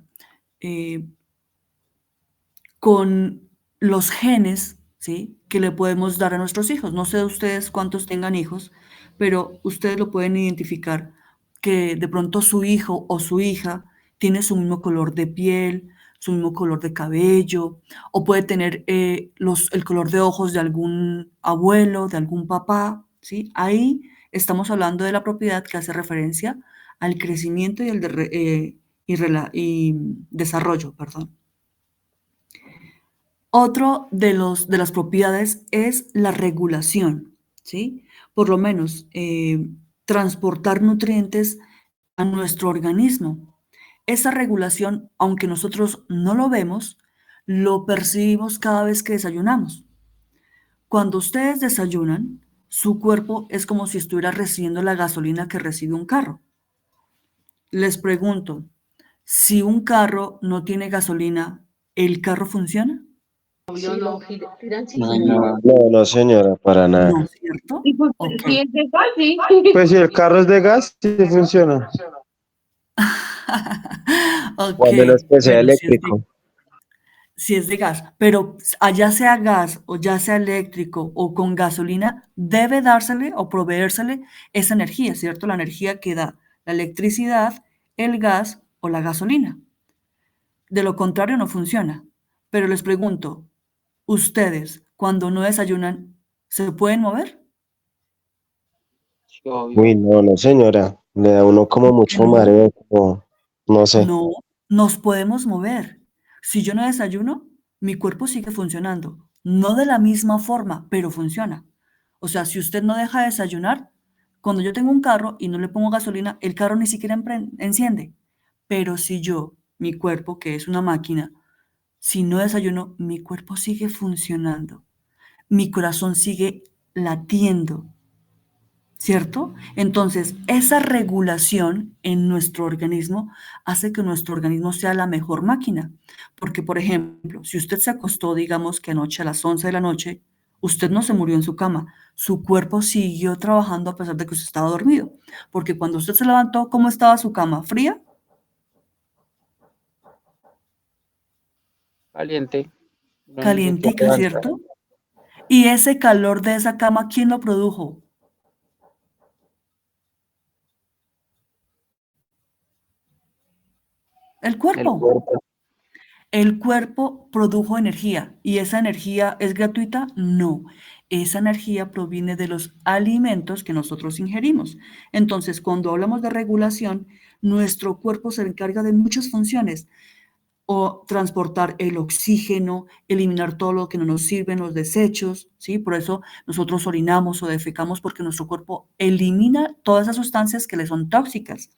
eh, con los genes, ¿sí? Que le podemos dar a nuestros hijos. No sé ustedes cuántos tengan hijos, pero ustedes lo pueden identificar que de pronto su hijo o su hija tiene su mismo color de piel, su mismo color de cabello, o puede tener el color de ojos de algún abuelo, de algún papá, ¿sí? Ahí estamos hablando de la propiedad que hace referencia al crecimiento y desarrollo, perdón. Otro de las propiedades es la regulación, ¿sí? Por lo menos transportar nutrientes a nuestro organismo. Esa regulación, aunque nosotros no lo vemos, lo percibimos cada vez que desayunamos. Cuando ustedes desayunan, su cuerpo es como si estuviera recibiendo la gasolina que recibe un carro. Les pregunto, si un carro no tiene gasolina, ¿el carro funciona? No, señora, para nada. No, ¿cierto? Ok. Pues si el carro es de gas, sí funciona. Ok, O a menos que sea bueno, eléctrico. si es de gas, pero allá sea gas o ya sea eléctrico o con gasolina, debe dársele o proveérsele esa energía, ¿cierto? La energía que da la electricidad, el gas o la gasolina. De lo contrario no funciona. Pero les pregunto, ¿ustedes cuando no desayunan se pueden mover? Sí, obvio. Uy, no, no, señora. Le da a uno como ¿Por qué mucho no? mareo, como, no sé. No, nos podemos mover. Si yo no desayuno, mi cuerpo sigue funcionando. No de la misma forma, pero funciona. O sea, si usted no deja de desayunar, cuando yo tengo un carro y no le pongo gasolina, el carro ni siquiera enciende. Pero si yo, mi cuerpo, que es una máquina, si no desayuno, mi cuerpo sigue funcionando. Mi corazón sigue latiendo. ¿Cierto? Entonces, esa regulación en nuestro organismo hace que nuestro organismo sea la mejor máquina. Porque, por ejemplo, si usted se acostó, digamos que anoche a las 11 de la noche, usted no se murió en su cama, su cuerpo siguió trabajando a pesar de que usted estaba dormido. Porque cuando usted se levantó, ¿cómo estaba su cama? ¿Fría? Caliente. Lo necesito Calientica, levantar. ¿cierto? Y ese calor de esa cama, ¿quién lo produjo? El El cuerpo. cuerpo. ¿El cuerpo produjo energía y esa energía es gratuita? No. Esa energía proviene de los alimentos que nosotros ingerimos. Entonces, cuando hablamos de regulación, nuestro cuerpo se encarga de muchas funciones, o transportar el oxígeno, eliminar todo lo que no nos sirve, los desechos, ¿sí? Por eso nosotros orinamos o defecamos porque nuestro cuerpo elimina todas esas sustancias que le son tóxicas.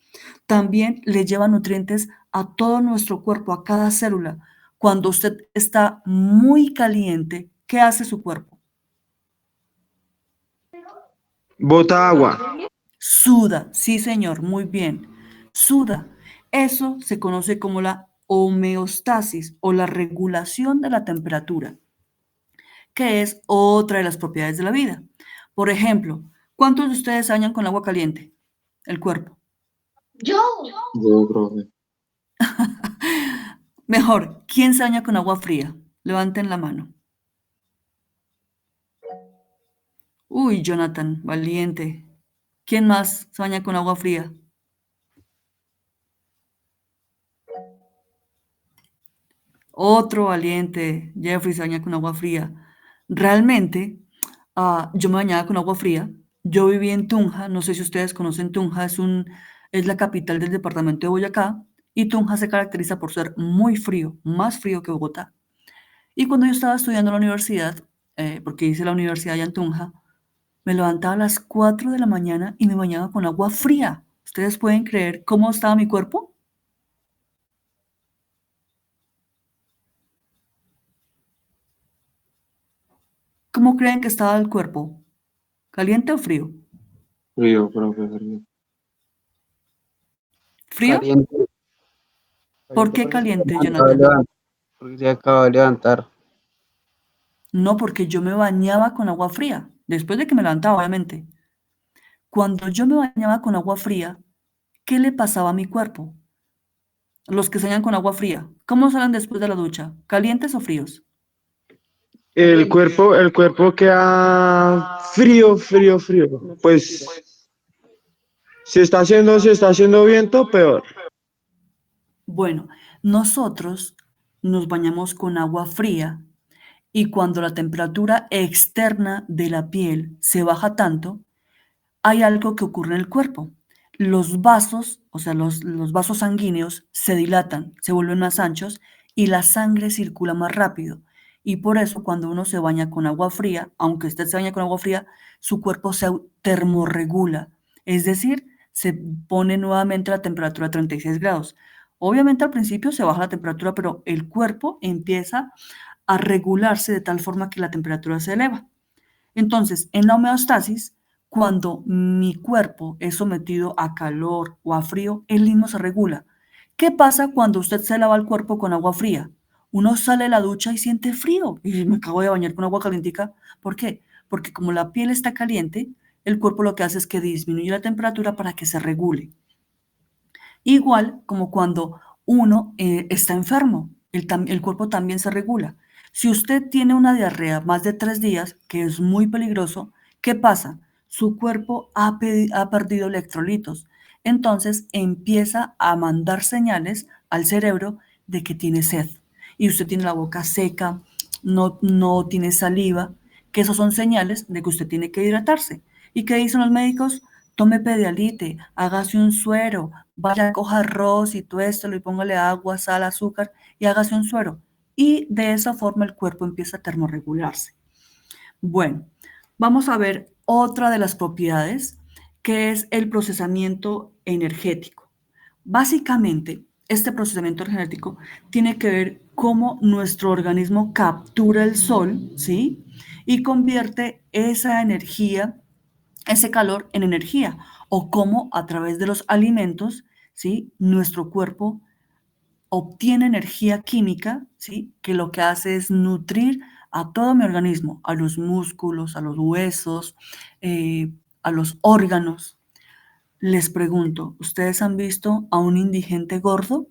También le lleva nutrientes a todo nuestro cuerpo, a cada célula. Cuando usted está muy caliente, ¿qué hace su cuerpo? Bota agua. Suda, sí señor, muy bien. Suda. Eso se conoce como la homeostasis o la regulación de la temperatura, que es otra de las propiedades de la vida. Por ejemplo, ¿cuántos de ustedes se bañan con agua caliente? El cuerpo. Yo, profe. Mejor, ¿quién se baña con agua fría? Levanten la mano. Uy, Jonathan, valiente. ¿Quién más se baña con agua fría? Otro valiente, Jeffrey, se baña con agua fría. Realmente, yo me bañaba con agua fría. Yo viví en Tunja, no sé si ustedes conocen Tunja, es la capital del departamento de Boyacá, y Tunja se caracteriza por ser muy frío, más frío que Bogotá. Y cuando yo estaba estudiando en la universidad, porque hice la universidad allá en Tunja, me levantaba a las 4 de la mañana y me bañaba con agua fría. ¿Ustedes pueden creer cómo estaba mi cuerpo? ¿Cómo creen que estaba el cuerpo? ¿Caliente o frío? Frío, profe, frío. ¿Frío? Caliente. ¿Por Caliente qué porque caliente, acaba de Jonathan? levantar. Porque se acaba de levantar. No, porque yo me bañaba con agua fría, después de que me levantaba, obviamente. Cuando yo me bañaba con agua fría, ¿qué le pasaba a mi cuerpo? Los que se bañan con agua fría, ¿cómo salen después de la ducha? ¿Calientes o fríos? El cuerpo queda frío, frío, frío. Pues si está haciendo viento, peor. Bueno, nosotros nos bañamos con agua fría y cuando la temperatura externa de la piel se baja tanto, hay algo que ocurre en el cuerpo. Los vasos, o sea, los vasos sanguíneos se dilatan, se vuelven más anchos y la sangre circula más rápido. Y por eso cuando uno se baña con agua fría, aunque usted se baña con agua fría, su cuerpo se termorregula. Es decir, se pone nuevamente la temperatura a 36 grados. Obviamente al principio se baja la temperatura, pero el cuerpo empieza a regularse de tal forma que la temperatura se eleva. Entonces, en la homeostasis, cuando mi cuerpo es sometido a calor o a frío, él mismo se regula. ¿Qué pasa cuando usted se lava el cuerpo con agua fría? Uno sale de la ducha y siente frío. Y me acabo de bañar con agua calientica. ¿Por qué? Porque como la piel está caliente, el cuerpo lo que hace es que disminuye la temperatura para que se regule. Igual como cuando uno está enfermo, el cuerpo también se regula. Si usted tiene una diarrea más de 3 días, que es muy peligroso, ¿qué pasa? Su cuerpo ha perdido electrolitos. Entonces empieza a mandar señales al cerebro de que tiene sed y usted tiene la boca seca, no tiene saliva, que esos son señales de que usted tiene que hidratarse. ¿Y qué dicen los médicos? Tome Pedialite, hágase un suero, vaya, coja arroz y tuéstelo y póngale agua, sal, azúcar y hágase un suero. Y de esa forma el cuerpo empieza a termorregularse. Bueno, vamos a ver otra de las propiedades, que es el procesamiento energético. Básicamente, este procesamiento energético tiene que ver cómo nuestro organismo captura el sol, ¿sí? Y convierte esa energía, ese calor en energía, o cómo a través de los alimentos, ¿sí? Nuestro cuerpo obtiene energía química, ¿sí? Que lo que hace es nutrir a todo mi organismo, a los músculos, a los huesos, a los órganos. Les pregunto, ¿ustedes han visto a un indigente gordo?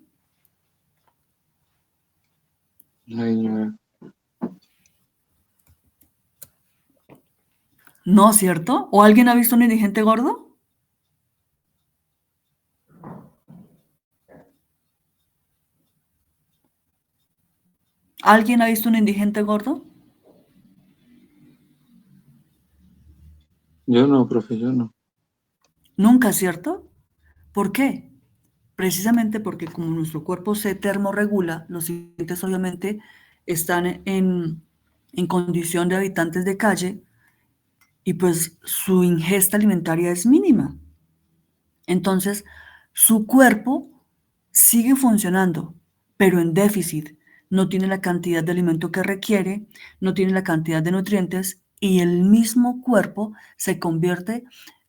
Ay, no. No, ¿cierto? ¿O alguien ha visto un indigente gordo? ¿Alguien ha visto un indigente gordo? Yo no, profe, yo no. Nunca, ¿cierto? ¿Por qué? Precisamente porque como nuestro cuerpo se termorregula, los indigentes obviamente están en condición de habitantes de calle y pues su ingesta alimentaria es mínima. Entonces, su cuerpo sigue funcionando, pero en déficit. No tiene la cantidad de alimento que requiere, no tiene la cantidad de nutrientes y el mismo cuerpo se convierte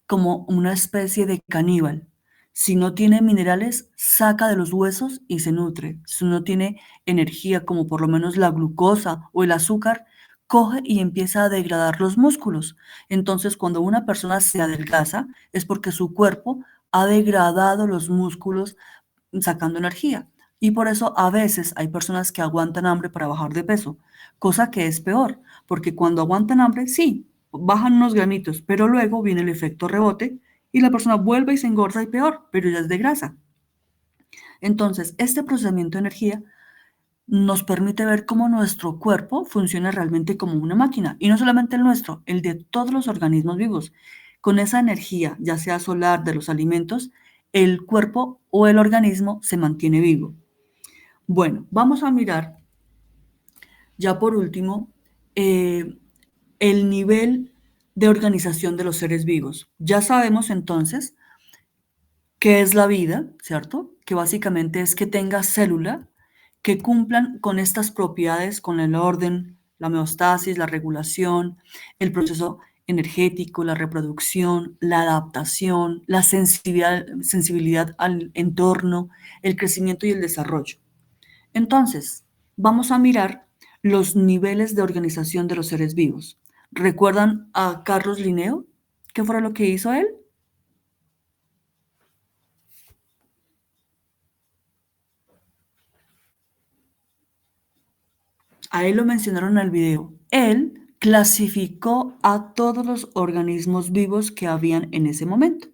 como una especie de caníbal. Si no tiene minerales, saca de los huesos y se nutre. Si no tiene energía, como por lo menos la glucosa o el azúcar, coge y empieza a degradar los músculos. Entonces, cuando una persona se adelgaza, es porque su cuerpo ha degradado los músculos sacando energía. Y por eso a veces hay personas que aguantan hambre para bajar de peso, cosa que es peor, porque cuando aguantan hambre, sí, bajan unos granitos, pero luego viene el efecto rebote y la persona vuelve y se engorda y peor, pero ya es de grasa. Entonces, este procesamiento de energía nos permite ver cómo nuestro cuerpo funciona realmente como una máquina, y no solamente el nuestro, el de todos los organismos vivos. Con esa energía, ya sea solar de los alimentos, el cuerpo o el organismo se mantiene vivo. Bueno, vamos a mirar ya por último eh, el nivel de organización de los seres vivos. Ya sabemos entonces qué es la vida, ¿cierto? Que básicamente es que tenga célula que cumplan con estas propiedades, con el orden, la homeostasis, la regulación, el proceso energético, la reproducción, la adaptación, la sensibilidad al entorno, el crecimiento y el desarrollo. Entonces, vamos a mirar los niveles de organización de los seres vivos. ¿Recuerdan a Carlos Linneo? ¿Qué fue lo que hizo él? A él lo mencionaron en el video. Él clasificó a todos los organismos vivos que habían en ese momento.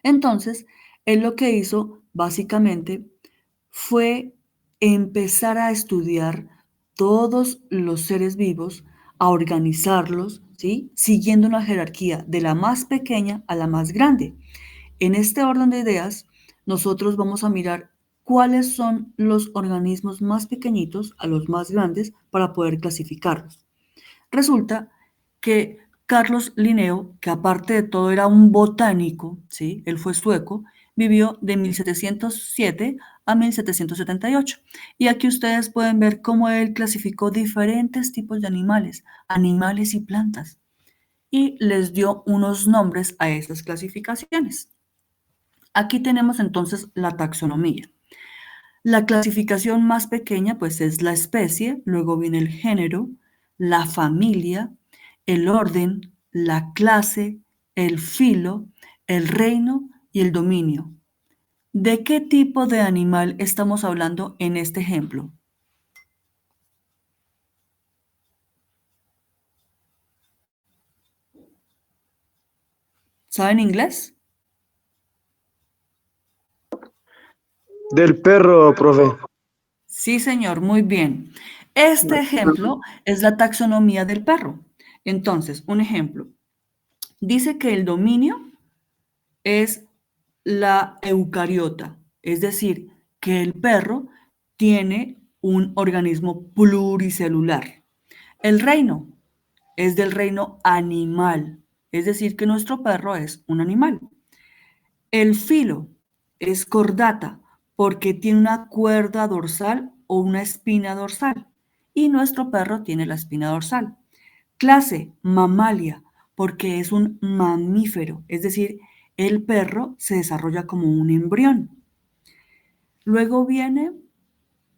Entonces, él lo que hizo básicamente fue empezar a estudiar todos los seres vivos, a organizarlos, ¿sí? Siguiendo una jerarquía de la más pequeña a la más grande. En este orden de ideas, nosotros vamos a mirar cuáles son los organismos más pequeñitos a los más grandes para poder clasificarlos. Resulta que Carlos Linneo, que aparte de todo era un botánico, ¿sí? Él fue sueco, vivió de 1707 a 1778. Y aquí ustedes pueden ver cómo él clasificó diferentes tipos de animales, animales y plantas, y les dio unos nombres a esas clasificaciones. Aquí tenemos entonces la taxonomía. La clasificación más pequeña pues es la especie, luego viene el género, la familia, el orden, la clase, el filo, el reino y el dominio. ¿De qué tipo de animal estamos hablando en este ejemplo? ¿Saben inglés? Del perro, profe. Sí, señor, muy bien. Este ejemplo es la taxonomía del perro. Entonces, un ejemplo. Dice que el dominio es la eucariota, es decir, que el perro tiene un organismo pluricelular. El reino es del reino animal, es decir, que nuestro perro es un animal. El filo es cordata porque tiene una cuerda dorsal o una espina dorsal y nuestro perro tiene la espina dorsal. Clase, mamalia, porque es un mamífero, es decir, el perro se desarrolla como un embrión. Luego viene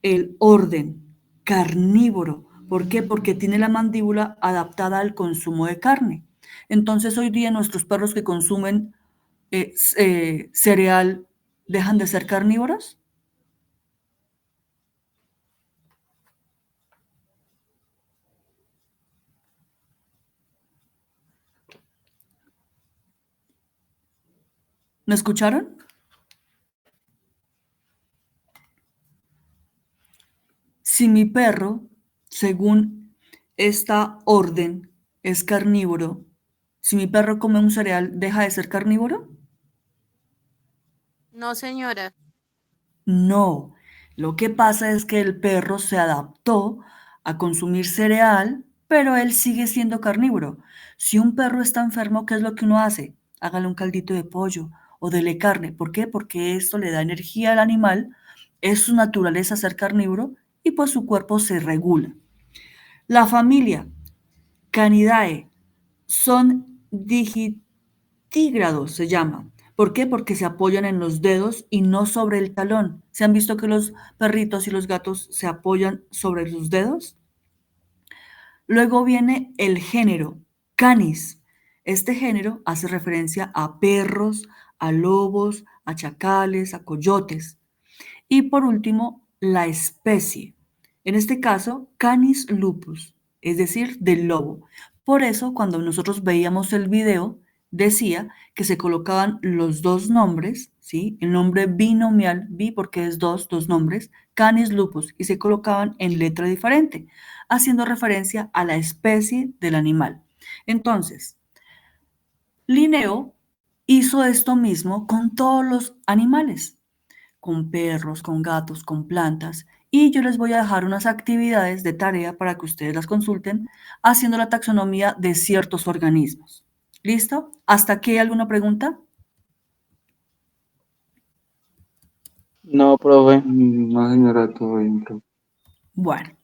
el orden, carnívoro. ¿Por qué? Porque tiene la mandíbula adaptada al consumo de carne. Entonces hoy día nuestros perros que consumen cereal dejan de ser carnívoros. ¿Me escucharon? Si mi perro, según esta orden, es carnívoro, si mi perro come un cereal, ¿deja de ser carnívoro? No, señora. No. Lo que pasa es que el perro se adaptó a consumir cereal, pero él sigue siendo carnívoro. Si un perro está enfermo, ¿qué es lo que uno hace? Hágale un caldito de pollo o dele carne. ¿Por qué? Porque esto le da energía al animal, es su naturaleza ser carnívoro y pues su cuerpo se regula. La familia Canidae son digitígrados, se llama. ¿Por qué? Porque se apoyan en los dedos y no sobre el talón. ¿Se han visto que los perritos y los gatos se apoyan sobre sus dedos? Luego viene el género, Canis. Este género hace referencia a perros, a lobos, a chacales, a coyotes. Y por último, la especie. En este caso, Canis lupus, es decir, del lobo. Por eso, cuando nosotros veíamos el video, decía que se colocaban los dos nombres, ¿sí? El nombre binomial, bi porque es dos nombres, Canis lupus, y se colocaban en letra diferente, haciendo referencia a la especie del animal. Entonces, Linneo hizo esto mismo con todos los animales, con perros, con gatos, con plantas. Y yo les voy a dejar unas actividades de tarea para que ustedes las consulten haciendo la taxonomía de ciertos organismos. ¿Listo? ¿Hasta aquí hay alguna pregunta? No, profe. No, señora, todo bien, profe. Bueno,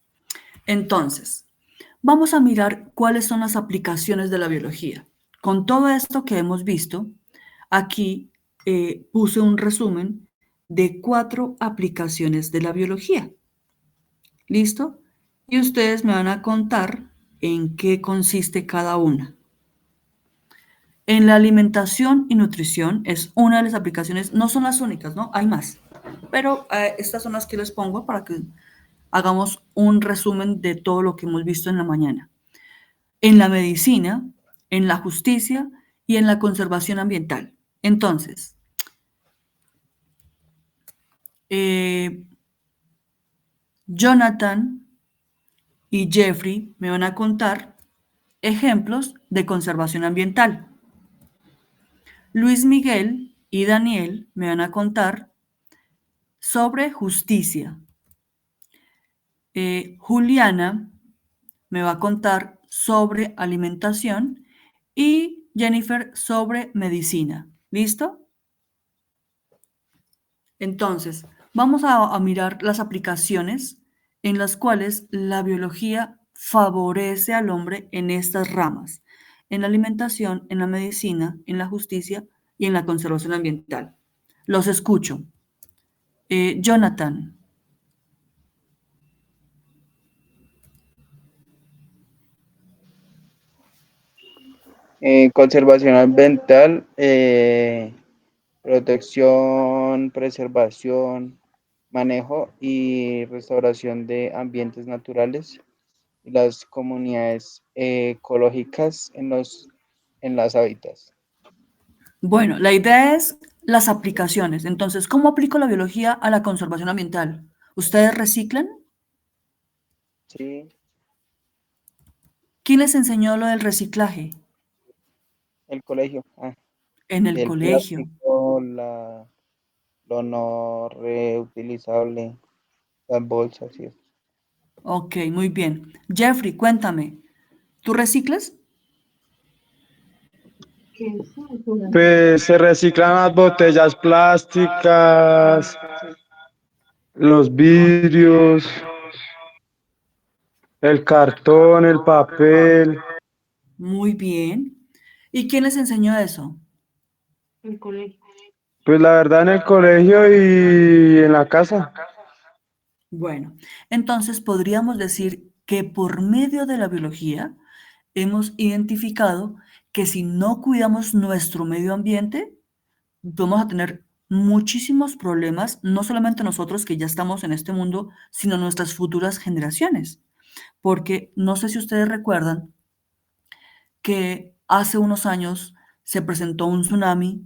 entonces, vamos a mirar cuáles son las aplicaciones de la biología. Con todo esto que hemos visto, aquí puse un resumen de 4 aplicaciones de la biología. ¿Listo? Y ustedes me van a contar en qué consiste cada una. En la alimentación y nutrición es una de las aplicaciones, no son las únicas, ¿no? Hay más. Pero estas son las que les pongo para que hagamos un resumen de todo lo que hemos visto en la mañana. En la medicina, en la justicia y en la conservación ambiental. Entonces, Jonathan y Jeffrey me van a contar ejemplos de conservación ambiental. Luis Miguel y Daniel me van a contar sobre justicia. Juliana me va a contar sobre alimentación y Jennifer sobre medicina. ¿Listo? Entonces, vamos a mirar las aplicaciones en las cuales la biología favorece al hombre en estas ramas, en la alimentación, en la medicina, en la justicia y en la conservación ambiental. Los escucho. Jonathan. Conservación ambiental, protección, preservación, manejo y restauración de ambientes naturales y las comunidades ecológicas en las hábitats. Bueno, la idea es las aplicaciones. Entonces, ¿cómo aplico la biología a la conservación ambiental? ¿Ustedes reciclan? Sí, ¿Quién les enseñó lo del reciclaje? el colegio. En el El colegio. plástico, lo no reutilizable, las bolsas y eso. Ok, muy bien. Jeffrey, cuéntame, ¿tú reciclas? Pues se reciclan las botellas plásticas, los vidrios, el cartón, el papel. Muy bien. ¿Y quién les enseñó eso? Pues la verdad en el colegio y en la casa. Bueno, entonces podríamos decir que por medio de la biología hemos identificado que si no cuidamos nuestro medio ambiente, vamos a tener muchísimos problemas, no solamente nosotros que ya estamos en este mundo, sino nuestras futuras generaciones. Porque no sé si ustedes recuerdan que hace unos años se presentó un tsunami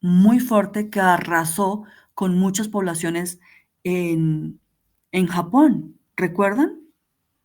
muy fuerte que arrasó con muchas poblaciones en, en Japón. ¿Recuerdan?